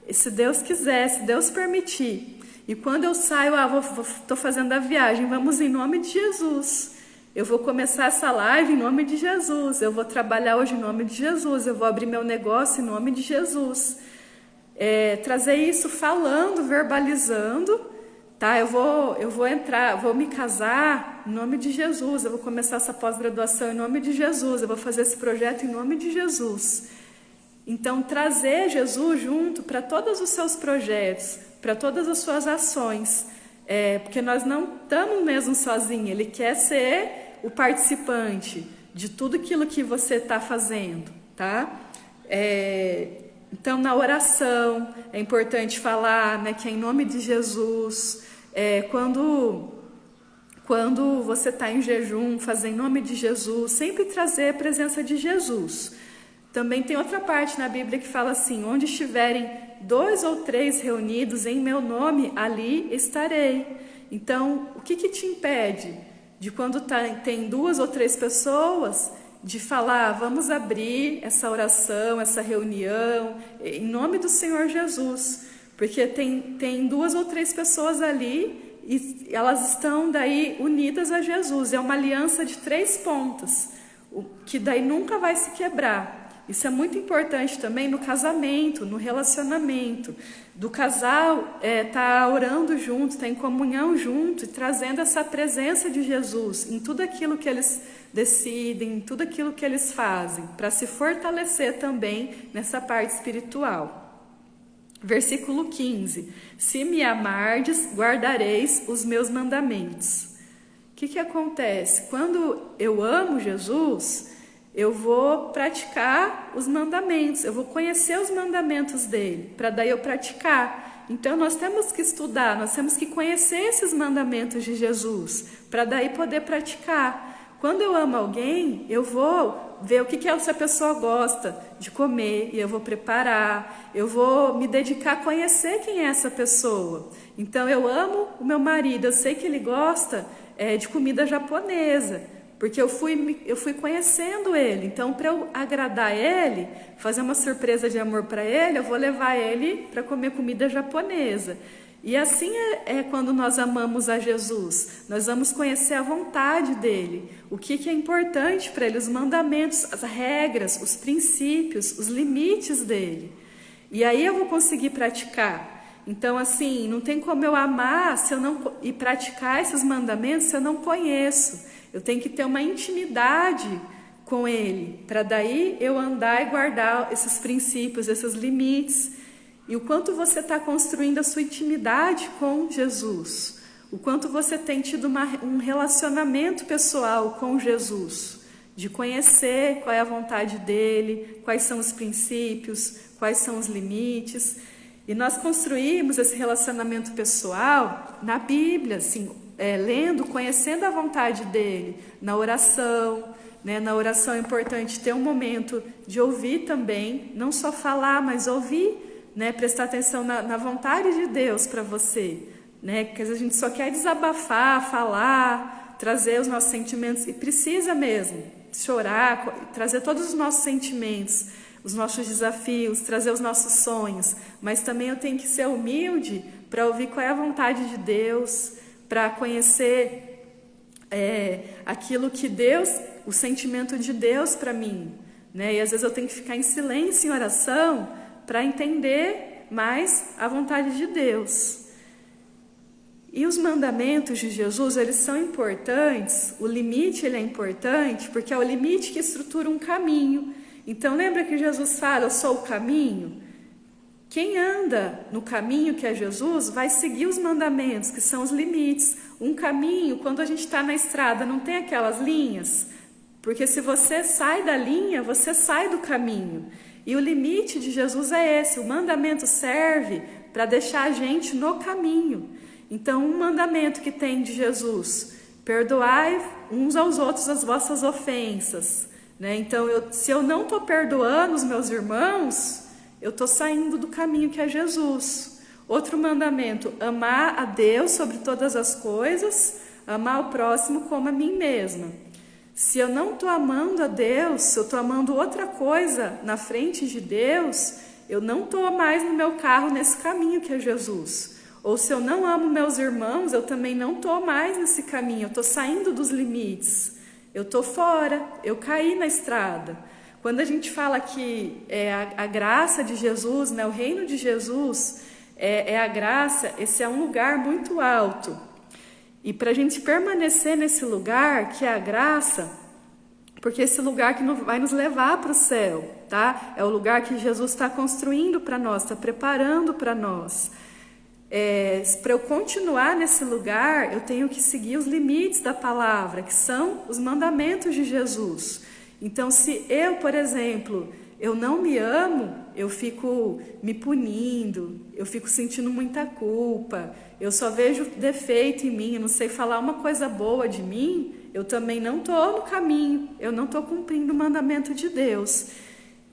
se Deus quiser, se Deus permitir. E quando eu saio, estou fazendo a viagem, vamos em nome de Jesus. Eu vou começar essa live em nome de Jesus, eu vou trabalhar hoje em nome de Jesus, eu vou abrir meu negócio em nome de Jesus. Trazer isso falando, verbalizando, tá? Eu vou me casar em nome de Jesus, eu vou começar essa pós-graduação em nome de Jesus, eu vou fazer esse projeto em nome de Jesus. Então, trazer Jesus junto para todos os seus projetos, para todas as suas ações, porque nós não estamos mesmo sozinhos, ele quer ser o participante de tudo aquilo que você está fazendo, tá? Então, na oração, é importante falar, que é em nome de Jesus. Quando você está em jejum, fazer em nome de Jesus, sempre trazer a presença de Jesus. Também tem outra parte na Bíblia que fala assim, onde estiverem 2 ou 3 reunidos em meu nome, ali estarei. Então, o que te impede de quando tem 2 ou 3 pessoas, de falar, vamos abrir essa oração, essa reunião, em nome do Senhor Jesus, porque tem 2 ou 3 pessoas ali e elas estão daí unidas a Jesus, é uma aliança de 3 pontas, que daí nunca vai se quebrar. Isso é muito importante também no casamento, no relacionamento, do casal tá orando junto, tá em comunhão junto, e trazendo essa presença de Jesus em tudo aquilo que eles decidem, em tudo aquilo que eles fazem, para se fortalecer também nessa parte espiritual. Versículo 15: se me amardes, guardareis os meus mandamentos. O que acontece? Quando eu amo Jesus, eu vou praticar os mandamentos, eu vou conhecer os mandamentos dele, para daí eu praticar. Então nós temos que estudar, nós temos que conhecer esses mandamentos de Jesus, para daí poder praticar. Quando eu amo alguém, eu vou ver o que essa pessoa gosta de comer, e eu vou preparar, eu vou me dedicar a conhecer quem é essa pessoa. Então eu amo o meu marido, eu sei que ele gosta de comida japonesa, porque eu fui conhecendo ele. Então, para eu agradar ele, fazer uma surpresa de amor para ele, eu vou levar ele para comer comida japonesa. E assim é quando nós amamos a Jesus. Nós vamos conhecer a vontade dele, o que é importante para ele, os mandamentos, as regras, os princípios, os limites dele. E aí eu vou conseguir praticar. Então, assim, não tem como eu amar e praticar esses mandamentos se eu não conheço. Eu tenho que ter uma intimidade com ele, para daí eu andar e guardar esses princípios, esses limites. E o quanto você está construindo a sua intimidade com Jesus, o quanto você tem tido um relacionamento pessoal com Jesus, de conhecer qual é a vontade dele, quais são os princípios, quais são os limites. E nós construímos esse relacionamento pessoal na Bíblia, assim, lendo, conhecendo a vontade dele, na oração, Na oração é importante ter um momento de ouvir também, não só falar, mas ouvir, prestar atenção na vontade de Deus para você, Porque às vezes a gente só quer desabafar, falar, trazer os nossos sentimentos, e precisa mesmo chorar, trazer todos os nossos sentimentos, os nossos desafios, trazer os nossos sonhos, mas também eu tenho que ser humilde para ouvir qual é a vontade de Deus, para conhecer aquilo que Deus, o sentimento de Deus para mim, né? E às vezes eu tenho que ficar em silêncio, em oração, para entender mais a vontade de Deus. E os mandamentos de Jesus, eles são importantes, o limite ele é importante, porque é o limite que estrutura um caminho. Então lembra que Jesus fala, eu sou o caminho? Quem anda no caminho que é Jesus, vai seguir os mandamentos, que são os limites. Um caminho, quando a gente está na estrada, não tem aquelas linhas? Porque se você sai da linha, você sai do caminho. E o limite de Jesus é esse, o mandamento serve para deixar a gente no caminho. Então, um mandamento que tem de Jesus, perdoai uns aos outros as vossas ofensas, né? Então, se eu não estou perdoando os meus irmãos, eu estou saindo do caminho que é Jesus. Outro mandamento, amar a Deus sobre todas as coisas, amar o próximo como a mim mesma. Se eu não estou amando a Deus, se eu estou amando outra coisa na frente de Deus, eu não estou mais no meu carro nesse caminho que é Jesus. Ou se eu não amo meus irmãos, eu também não estou mais nesse caminho, eu estou saindo dos limites. Eu estou fora, eu caí na estrada. Quando a gente fala que a graça de Jesus, né, o reino de Jesus é a graça, esse é um lugar muito alto. E para a gente permanecer nesse lugar, que é a graça, porque esse lugar que vai nos levar para o céu, tá? É o lugar que Jesus está construindo para nós, está preparando para nós. Para eu continuar nesse lugar, eu tenho que seguir os limites da palavra, que são os mandamentos de Jesus. Então, se eu, por exemplo, eu não me amo, eu fico me punindo, eu fico sentindo muita culpa, eu só vejo defeito em mim, eu não sei falar uma coisa boa de mim, eu também não estou no caminho, eu não estou cumprindo o mandamento de Deus.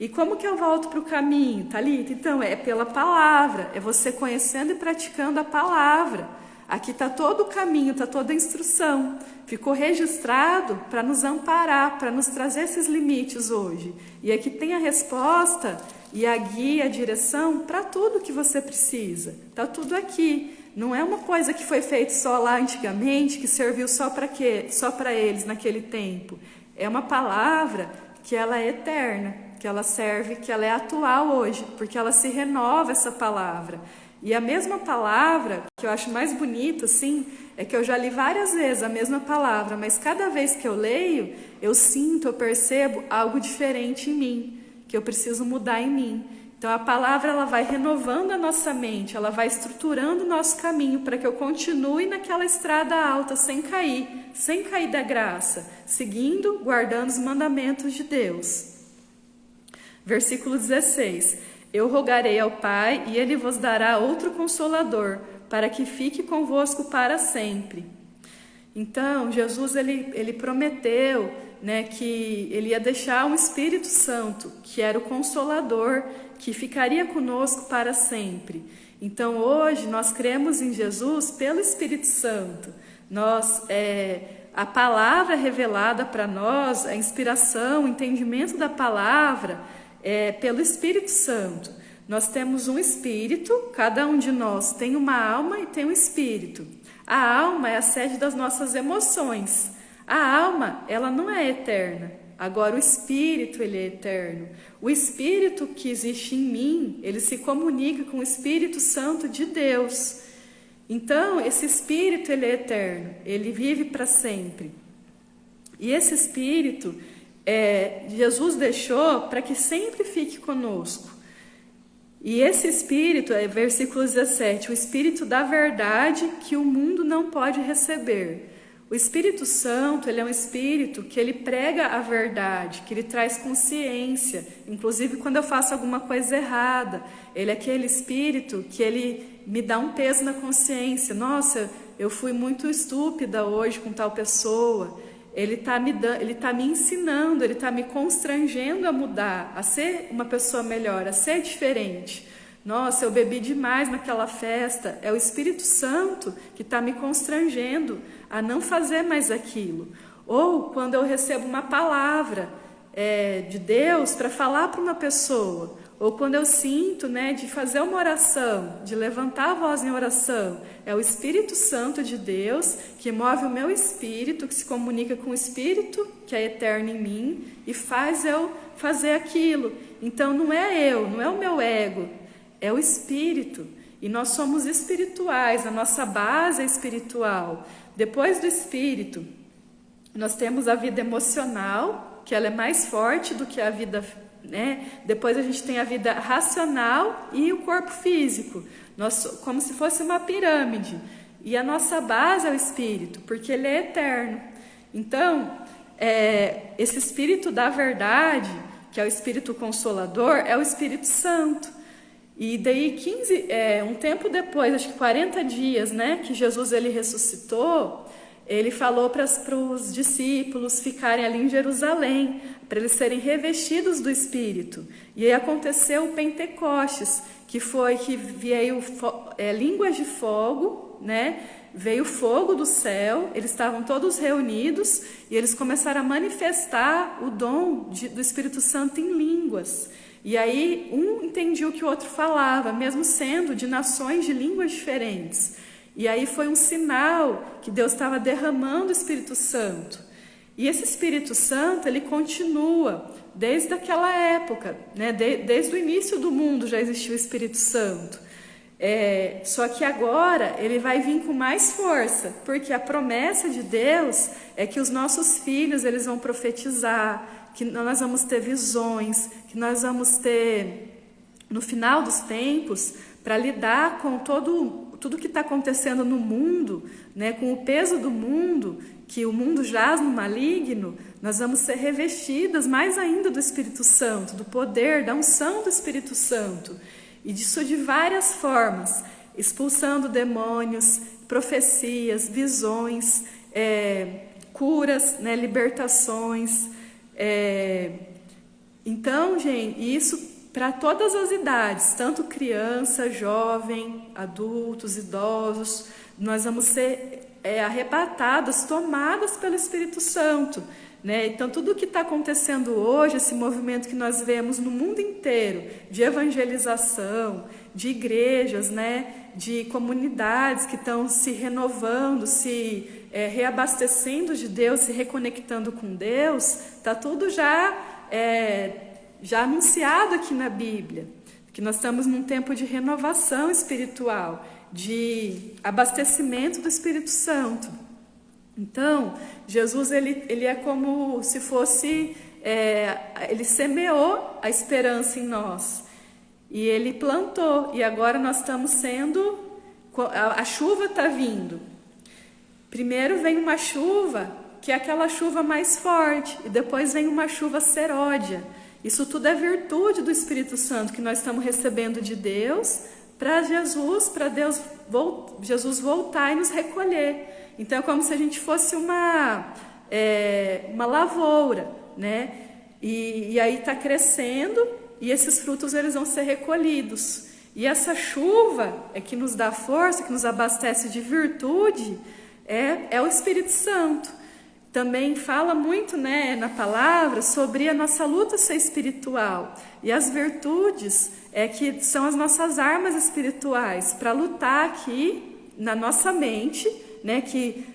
E como que eu volto para o caminho, Thalita? Então, é pela palavra, é você conhecendo e praticando a palavra. Aqui está todo o caminho, está toda a instrução. Ficou registrado para nos amparar, para nos trazer esses limites hoje. E aqui tem a resposta e a guia, a direção para tudo que você precisa. Está tudo aqui. Não é uma coisa que foi feita só lá antigamente, que serviu só para quê? Só para eles naquele tempo. É uma palavra que ela é eterna, que ela serve, que ela é atual hoje, porque ela se renova, essa palavra. E a mesma palavra, que eu acho mais bonito, assim, é que eu já li várias vezes a mesma palavra, mas cada vez que eu leio, eu sinto, eu percebo algo diferente em mim, que eu preciso mudar em mim. Então a palavra, ela vai renovando a nossa mente, ela vai estruturando o nosso caminho para que eu continue naquela estrada alta, sem cair da graça, seguindo, guardando os mandamentos de Deus. Versículo 16: Eu rogarei ao Pai, e Ele vos dará outro Consolador, para que fique convosco para sempre. Então, Jesus, ele prometeu, né, que Ele ia deixar um Espírito Santo, que era o Consolador, que ficaria conosco para sempre. Então, hoje, nós cremos em Jesus pelo Espírito Santo. A palavra revelada para nós, a inspiração, o entendimento da palavra, pelo Espírito Santo. Nós temos um espírito, cada um de nós tem uma alma e tem um espírito. A alma é a sede das nossas emoções. A alma, ela não é eterna. Agora o espírito, ele é eterno. O espírito que existe em mim, ele se comunica com o Espírito Santo de Deus. Então, esse espírito, ele é eterno. Ele vive para sempre. E esse espírito, Jesus deixou para que sempre fique conosco. E esse Espírito, versículo 17, o Espírito da verdade que o mundo não pode receber. O Espírito Santo, ele é um Espírito que ele prega a verdade, que ele traz consciência, inclusive quando eu faço alguma coisa errada. Ele é aquele Espírito que ele me dá um peso na consciência. Nossa, eu fui muito estúpida hoje com tal pessoa. Ele está me ensinando, ele está me constrangendo a mudar, a ser uma pessoa melhor, a ser diferente. Nossa, eu bebi demais naquela festa. É o Espírito Santo que está me constrangendo a não fazer mais aquilo. Ou quando eu recebo uma palavra, de Deus para falar para uma pessoa, ou quando eu sinto, né, de fazer uma oração, de levantar a voz em oração, é o Espírito Santo de Deus que move o meu espírito, que se comunica com o Espírito que é eterno em mim e faz eu fazer aquilo. Então não é eu, não é o meu ego, é o Espírito. E nós somos espirituais, a nossa base é espiritual. Depois do Espírito, nós temos a vida emocional, que ela é mais forte do que a vida, né? Depois a gente tem a vida racional e o corpo físico, como se fosse uma pirâmide. E a nossa base é o Espírito, porque ele é eterno. Então, esse Espírito da verdade, que é o Espírito Consolador, é o Espírito Santo. E daí um tempo depois, acho que 40 dias, né, que Jesus ele ressuscitou, ele falou para os discípulos ficarem ali em Jerusalém, para eles serem revestidos do Espírito. E aí aconteceu o Pentecostes, que veio línguas de fogo, né? Veio fogo do céu, eles estavam todos reunidos e eles começaram a manifestar o dom do Espírito Santo em línguas. E aí um entendia o que o outro falava, mesmo sendo de nações de línguas diferentes. E aí foi um sinal que Deus estava derramando o Espírito Santo. E esse Espírito Santo, ele continua desde aquela época, né? Desde o início do mundo já existiu o Espírito Santo. Só que agora ele vai vir com mais força, porque a promessa de Deus é que os nossos filhos eles vão profetizar, que nós vamos ter visões, que nós vamos ter, no final dos tempos, para lidar com tudo que está acontecendo no mundo, né, com o peso do mundo, que o mundo jaz no maligno, nós vamos ser revestidas mais ainda do Espírito Santo, do poder, da unção do Espírito Santo. E disso de várias formas, expulsando demônios, profecias, visões, curas, né, libertações. Então, gente, isso para todas as idades, tanto criança, jovem, adultos, idosos, nós vamos ser arrebatadas, tomadas pelo Espírito Santo, né? Então, tudo o que está acontecendo hoje, esse movimento que nós vemos no mundo inteiro, de evangelização, de igrejas, né? De comunidades que estão se renovando, se reabastecendo de Deus, se reconectando com Deus, está tudo já anunciado aqui na Bíblia, que nós estamos num tempo de renovação espiritual, de abastecimento do Espírito Santo. Então, Jesus ele é como se fosse, ele semeou a esperança em nós, e ele plantou, e agora nós estamos a chuva está vindo. Primeiro vem uma chuva, que é aquela chuva mais forte, e depois vem uma chuva seródia. Isso tudo é virtude do Espírito Santo que nós estamos recebendo de Deus para Jesus voltar e nos recolher. Então é como se a gente fosse uma lavoura, né? E aí está crescendo e esses frutos eles vão ser recolhidos. E essa chuva é que nos dá força, que nos abastece de virtude, é o Espírito Santo. Também fala muito, né, na palavra sobre a nossa luta ser espiritual. E as virtudes que são as nossas armas espirituais para lutar aqui na nossa mente, né, que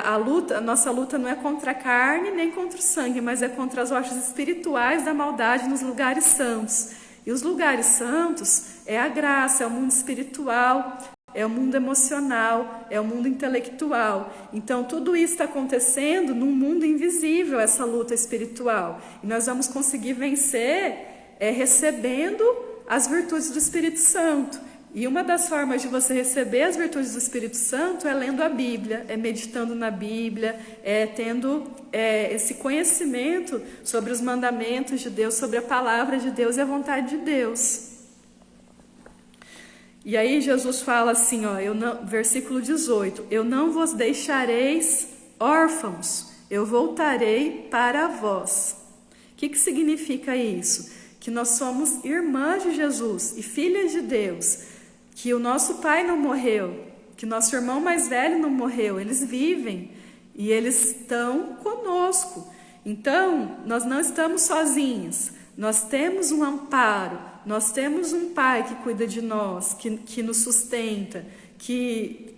a nossa luta não é contra a carne nem contra o sangue, mas é contra as hostes espirituais da maldade nos lugares santos. E os lugares santos é a graça, é o mundo espiritual, é o mundo emocional, é o mundo intelectual. Então, tudo isso está acontecendo num mundo invisível, essa luta espiritual. E nós vamos conseguir vencer recebendo as virtudes do Espírito Santo. E uma das formas de você receber as virtudes do Espírito Santo é lendo a Bíblia, é meditando na Bíblia, é tendo esse conhecimento sobre os mandamentos de Deus, sobre a palavra de Deus e a vontade de Deus. E aí Jesus fala assim, versículo 18, eu não vos deixareis órfãos, eu voltarei para vós. O que significa isso? Que nós somos irmãs de Jesus e filhas de Deus, que o nosso pai não morreu, que nosso irmão mais velho não morreu, eles vivem e eles estão conosco. Então, nós não estamos sozinhos, nós temos um amparo, nós temos um Pai que cuida de nós, que nos sustenta, que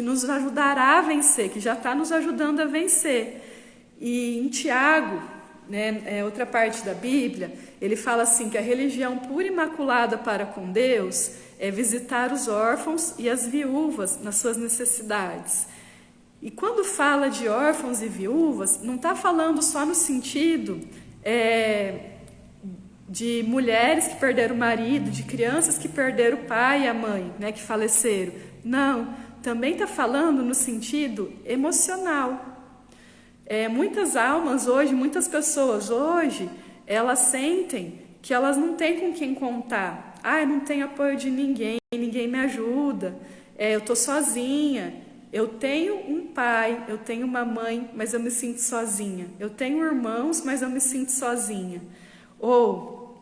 nos ajudará a vencer, que já está nos ajudando a vencer. E em Tiago, né, outra parte da Bíblia, ele fala assim, que a religião pura e imaculada para com Deus é visitar os órfãos e as viúvas nas suas necessidades. E quando fala de órfãos e viúvas, não está falando só no sentido de mulheres que perderam o marido, de crianças que perderam o pai e a mãe, né, que faleceram. Não, também está falando no sentido emocional. Muitas almas hoje, muitas pessoas hoje, elas sentem que elas não têm com quem contar. Eu não tenho apoio de ninguém, ninguém me ajuda, eu estou sozinha. Eu tenho um pai, eu tenho uma mãe, mas eu me sinto sozinha. Eu tenho irmãos, mas eu me sinto sozinha. Ou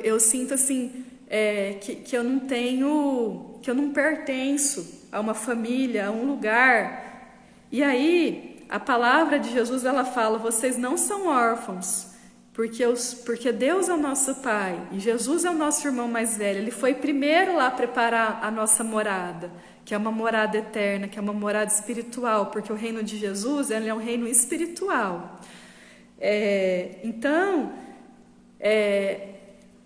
eu sinto assim que eu não tenho, que eu não pertenço a uma família, a um lugar. E aí a palavra de Jesus, ela fala: vocês não são órfãos, porque Deus é o nosso Pai e Jesus é o nosso irmão mais velho. Ele foi primeiro lá preparar a nossa morada, que é uma morada eterna, que é uma morada espiritual, porque o reino de Jesus, ele é um reino espiritual. Então,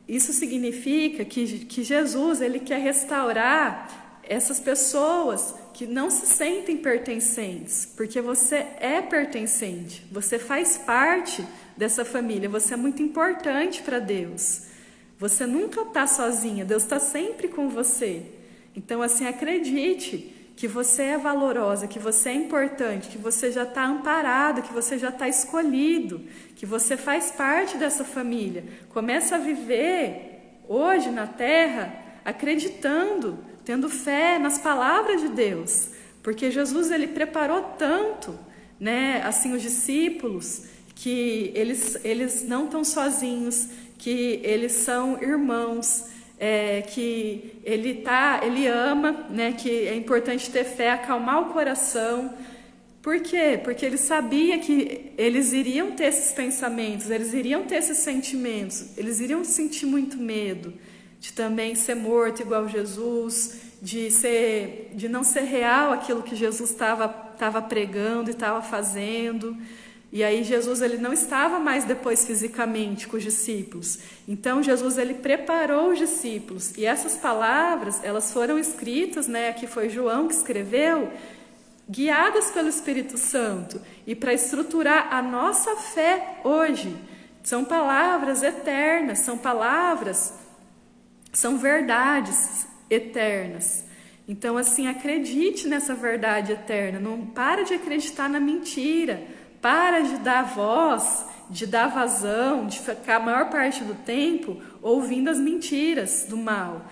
isso significa que Jesus, ele quer restaurar essas pessoas que não se sentem pertencentes, porque você é pertencente, você faz parte dessa família, você é muito importante para Deus. Você nunca está sozinha, Deus está sempre com você. Então, assim, acredite que você é valorosa, que você é importante, que você já está amparado, que você já está escolhido, que você faz parte dessa família. Começa a viver hoje na terra acreditando, tendo fé nas palavras de Deus, porque Jesus, ele preparou tanto, né, assim, os discípulos, que eles não estão sozinhos, que eles são irmãos, que ele ama, né, que é importante ter fé, acalmar o coração. Por quê? Porque ele sabia que eles iriam ter esses pensamentos, eles iriam ter esses sentimentos, eles iriam sentir muito medo de também ser morto igual Jesus, de não ser real aquilo que Jesus estava pregando e estava fazendo. E aí Jesus, ele não estava mais depois fisicamente com os discípulos. Então Jesus, ele preparou os discípulos. E essas palavras, elas foram escritas, né, aqui foi João que escreveu, guiadas pelo Espírito Santo, e para estruturar a nossa fé hoje. São palavras eternas, são verdades eternas. Então, assim, acredite nessa verdade eterna, não para de acreditar na mentira. Para de dar voz, de dar vazão, de ficar a maior parte do tempo ouvindo as mentiras do mal.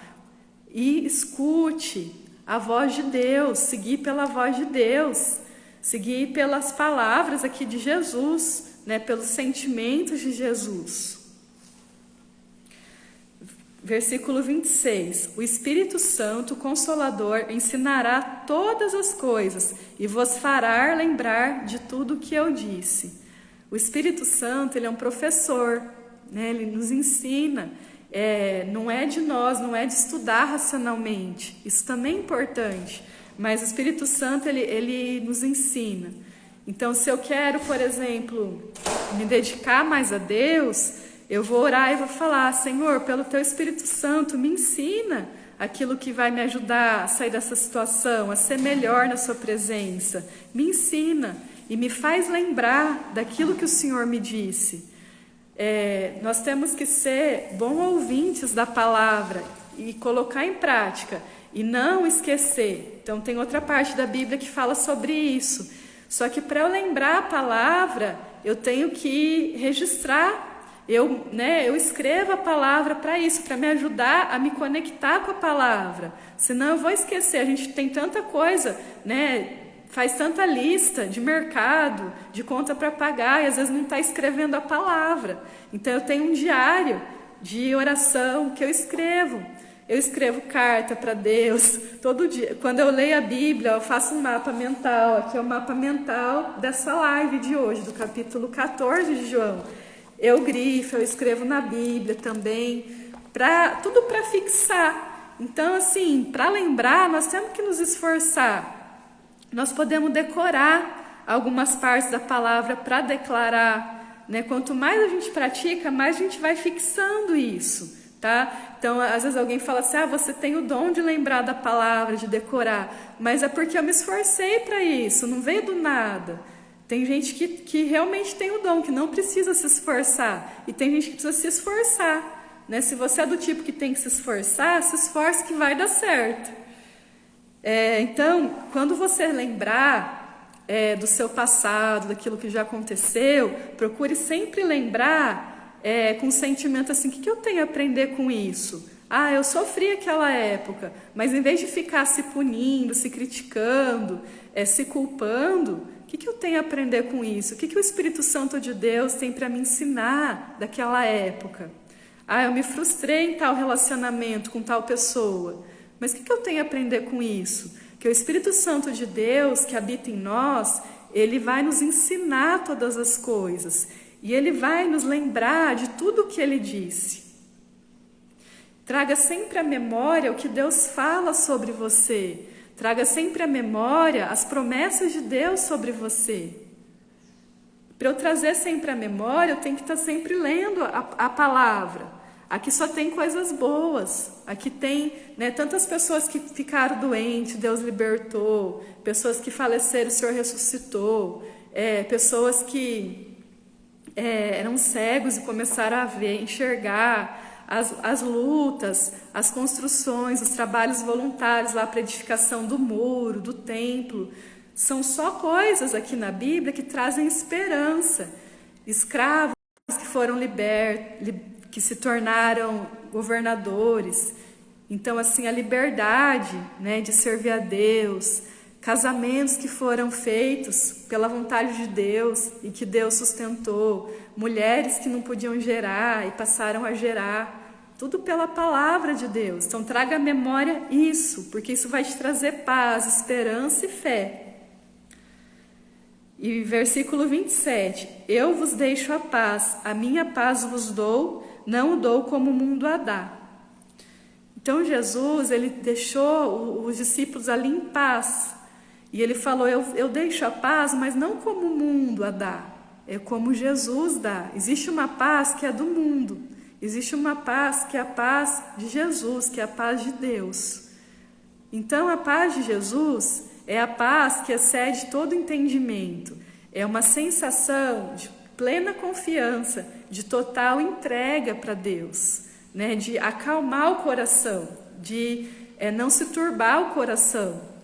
E escute a voz de Deus, seguir pela voz de Deus, seguir pelas palavras aqui de Jesus, né, pelos sentimentos de Jesus. Versículo 26. O Espírito Santo, o Consolador, ensinará todas as coisas e vos fará lembrar de tudo o que eu disse. O Espírito Santo, ele é um professor, né? Ele nos ensina. Não é de nós, não é de estudar racionalmente. Isso também é importante. Mas o Espírito Santo, ele nos ensina. Então, se eu quero, por exemplo, me dedicar mais a Deus, eu vou orar e vou falar: Senhor, pelo Teu Espírito Santo, me ensina aquilo que vai me ajudar a sair dessa situação, a ser melhor na Sua presença. Me ensina e me faz lembrar daquilo que o Senhor me disse. Nós temos que ser bons ouvintes da palavra e colocar em prática e não esquecer. Então tem outra parte da Bíblia que fala sobre isso. Só que para eu lembrar a palavra, eu tenho que registrar. Eu escrevo a palavra para isso, para me ajudar a me conectar com a palavra. Senão eu vou esquecer. A gente tem tanta coisa, né? Faz tanta lista de mercado, de conta para pagar, e às vezes não está escrevendo a palavra. Então eu tenho um diário de oração que eu escrevo. eu escrevo carta para Deus todo dia. Quando eu leio a Bíblia, eu faço um mapa mental. Aqui é o mapa mental dessa live de hoje, do capítulo 14 de João. Eu grifo, eu escrevo na Bíblia também, tudo para fixar. Então, assim, para lembrar, nós temos que nos esforçar. Nós podemos decorar algumas partes da palavra para declarar, né? Quanto mais a gente pratica, mais a gente vai fixando isso, tá? Então, às vezes alguém fala assim, você tem o dom de lembrar da palavra, de decorar, mas é porque eu me esforcei para isso, não veio do nada. Tem gente que realmente tem o dom, que não precisa se esforçar, e tem gente que precisa se esforçar, né? Se você é do tipo que tem que se esforce que vai dar certo. Então, quando você lembrar do seu passado, daquilo que já aconteceu, procure sempre lembrar com um sentimento assim, o que eu tenho a aprender com isso? Eu sofri aquela época, mas em vez de ficar se punindo, se criticando, se culpando, o que eu tenho a aprender com isso? O que o Espírito Santo de Deus tem para me ensinar daquela época? Eu me frustrei em tal relacionamento com tal pessoa, mas o que eu tenho a aprender com isso? Que o Espírito Santo de Deus, que habita em nós, ele vai nos ensinar todas as coisas, e ele vai nos lembrar de tudo o que ele disse. Traga sempre à memória o que Deus fala sobre você. Traga sempre à memória as promessas de Deus sobre você. Para eu trazer sempre à memória, eu tenho que estar sempre lendo a palavra. Aqui só tem coisas boas. Aqui tem, né, tantas pessoas que ficaram doentes, Deus libertou. Pessoas que faleceram, o Senhor ressuscitou. Pessoas que eram cegos e começaram a ver, enxergar. As lutas, as construções, os trabalhos voluntários lá para a edificação do muro, do templo, são só coisas aqui na Bíblia que trazem esperança. Escravos que foram libertos, que se tornaram governadores. Então, assim, a liberdade, né, de servir a Deus, casamentos que foram feitos pela vontade de Deus e que Deus sustentou, mulheres que não podiam gerar e passaram a gerar, tudo pela palavra de Deus. Então traga à memória isso, porque isso vai te trazer paz, esperança e fé. E versículo 27, eu vos deixo a paz, a minha paz vos dou, não o dou como o mundo a dá. Então Jesus, ele deixou os discípulos ali em paz, e ele falou, eu deixo a paz, mas não como o mundo a dá, é como Jesus dá. Existe uma paz que é do mundo, existe uma paz que é a paz de Jesus, que é a paz de Deus. Então a paz de Jesus é a paz que excede todo entendimento, é uma sensação de plena confiança, de total entrega para Deus, né? De acalmar o coração, de não se turbar o coração.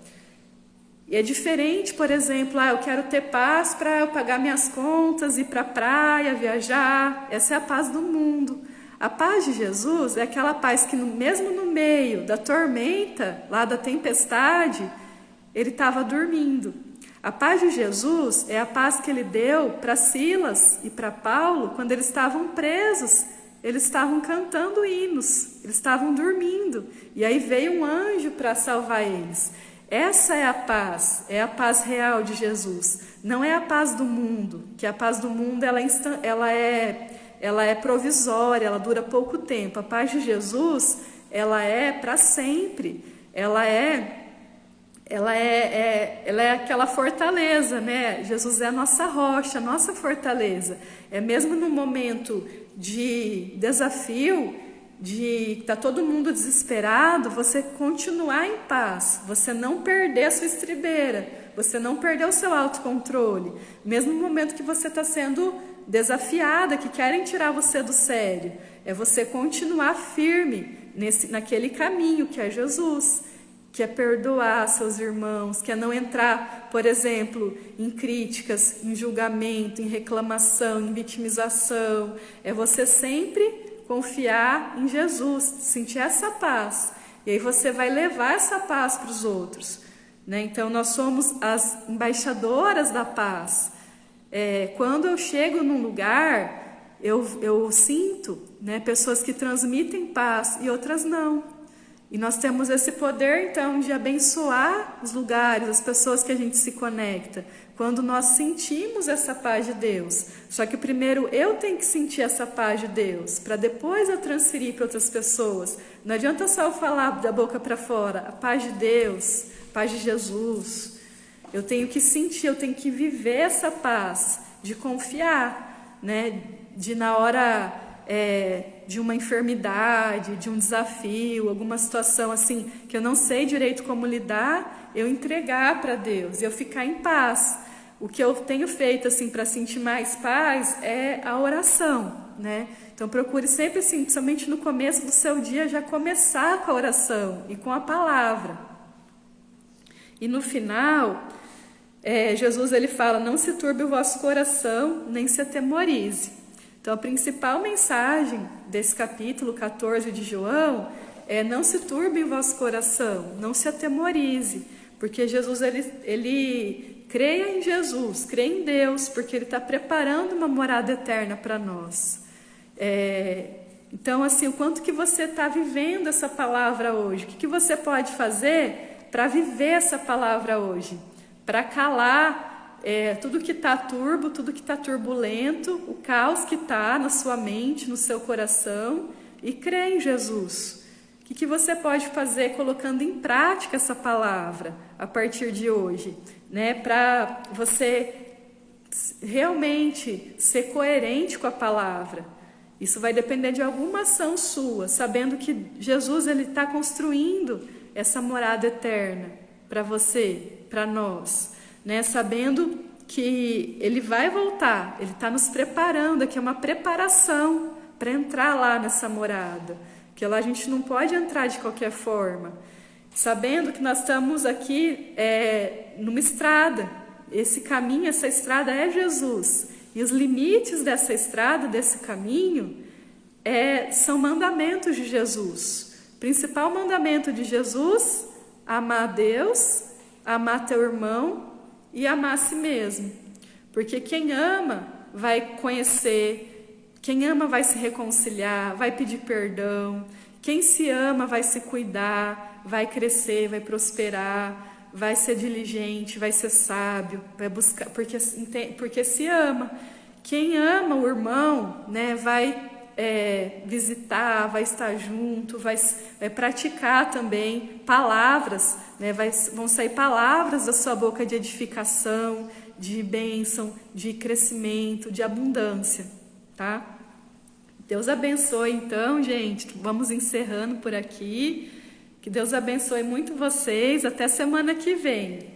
E é diferente, por exemplo, eu quero ter paz para eu pagar minhas contas, ir para a praia, viajar. Essa é a paz do mundo. A paz de Jesus é aquela paz que mesmo no meio da tormenta, lá da tempestade, ele estava dormindo. A paz de Jesus é a paz que ele deu para Silas e para Paulo quando eles estavam presos. Eles estavam cantando hinos, eles estavam dormindo. E aí veio um anjo para salvar eles. Essa é a paz real de Jesus. Não é a paz do mundo, que a paz do mundo ela é provisória, ela dura pouco tempo. A paz de Jesus, ela é para sempre. Ela é aquela fortaleza, né? Jesus é a nossa rocha, a nossa fortaleza. É mesmo no momento de desafio, de estar todo mundo desesperado, você continuar em paz, você não perder a sua estribeira, você não perder o seu autocontrole, mesmo no momento que você está sendo desafiada, que querem tirar você do sério, é você continuar firme naquele caminho que é Jesus, que é perdoar seus irmãos, que é não entrar, por exemplo, em críticas, em julgamento, em reclamação, em vitimização, é você sempre confiar em Jesus, sentir essa paz, e aí você vai levar essa paz para os outros, né? Então nós somos as embaixadoras da paz. Quando eu chego num lugar, eu sinto, né, pessoas que transmitem paz e outras não. E nós temos esse poder, então, de abençoar os lugares, as pessoas que a gente se conecta, quando nós sentimos essa paz de Deus. Só que primeiro eu tenho que sentir essa paz de Deus, para depois eu transferir para outras pessoas. Não adianta só eu falar da boca para fora, a paz de Deus, a paz de Jesus. Eu tenho que sentir, eu tenho que viver essa paz, de confiar, né? De na hora de uma enfermidade, de um desafio, alguma situação assim que eu não sei direito como lidar, eu entregar para Deus e eu ficar em paz. O que eu tenho feito assim para sentir mais paz é a oração, né? Então procure sempre assim, principalmente no começo do seu dia, já começar com a oração e com a palavra. E no final, Jesus ele fala: não se turbe o vosso coração, nem se atemorize. Então a principal mensagem desse capítulo 14 de João é: não se turbe o vosso coração, não se atemorize, porque Jesus ele creia em Jesus, creia em Deus, porque ele está preparando uma morada eterna para nós. Então assim, o quanto que você está vivendo essa palavra hoje? O que você pode fazer para viver essa palavra hoje? Para calar tudo que está turbo, tudo que está turbulento, o caos que está na sua mente, no seu coração, e crer em Jesus. O que você pode fazer colocando em prática essa palavra a partir de hoje, né? Para você realmente ser coerente com a palavra. Isso vai depender de alguma ação sua, sabendo que Jesus ele está construindo essa morada eterna para você, para nós. Né, sabendo que ele vai voltar, ele está nos preparando, aqui é uma preparação para entrar lá nessa morada, que lá a gente não pode entrar de qualquer forma, sabendo que nós estamos aqui numa estrada, esse caminho, essa estrada é Jesus, e os limites dessa estrada, desse caminho, são mandamentos de Jesus. O principal mandamento de Jesus: amar a Deus, amar teu irmão e amar a si mesmo, porque quem ama vai conhecer, quem ama vai se reconciliar, vai pedir perdão, quem se ama vai se cuidar, vai crescer, vai prosperar, vai ser diligente, vai ser sábio, vai buscar, porque se ama. Quem ama o irmão, né, vai visitar, vai estar junto, vai praticar também palavras, né, vão sair palavras da sua boca de edificação, de bênção, de crescimento, de abundância, tá? Deus abençoe então, gente. Vamos encerrando por aqui. Que Deus abençoe muito vocês. Até semana que vem.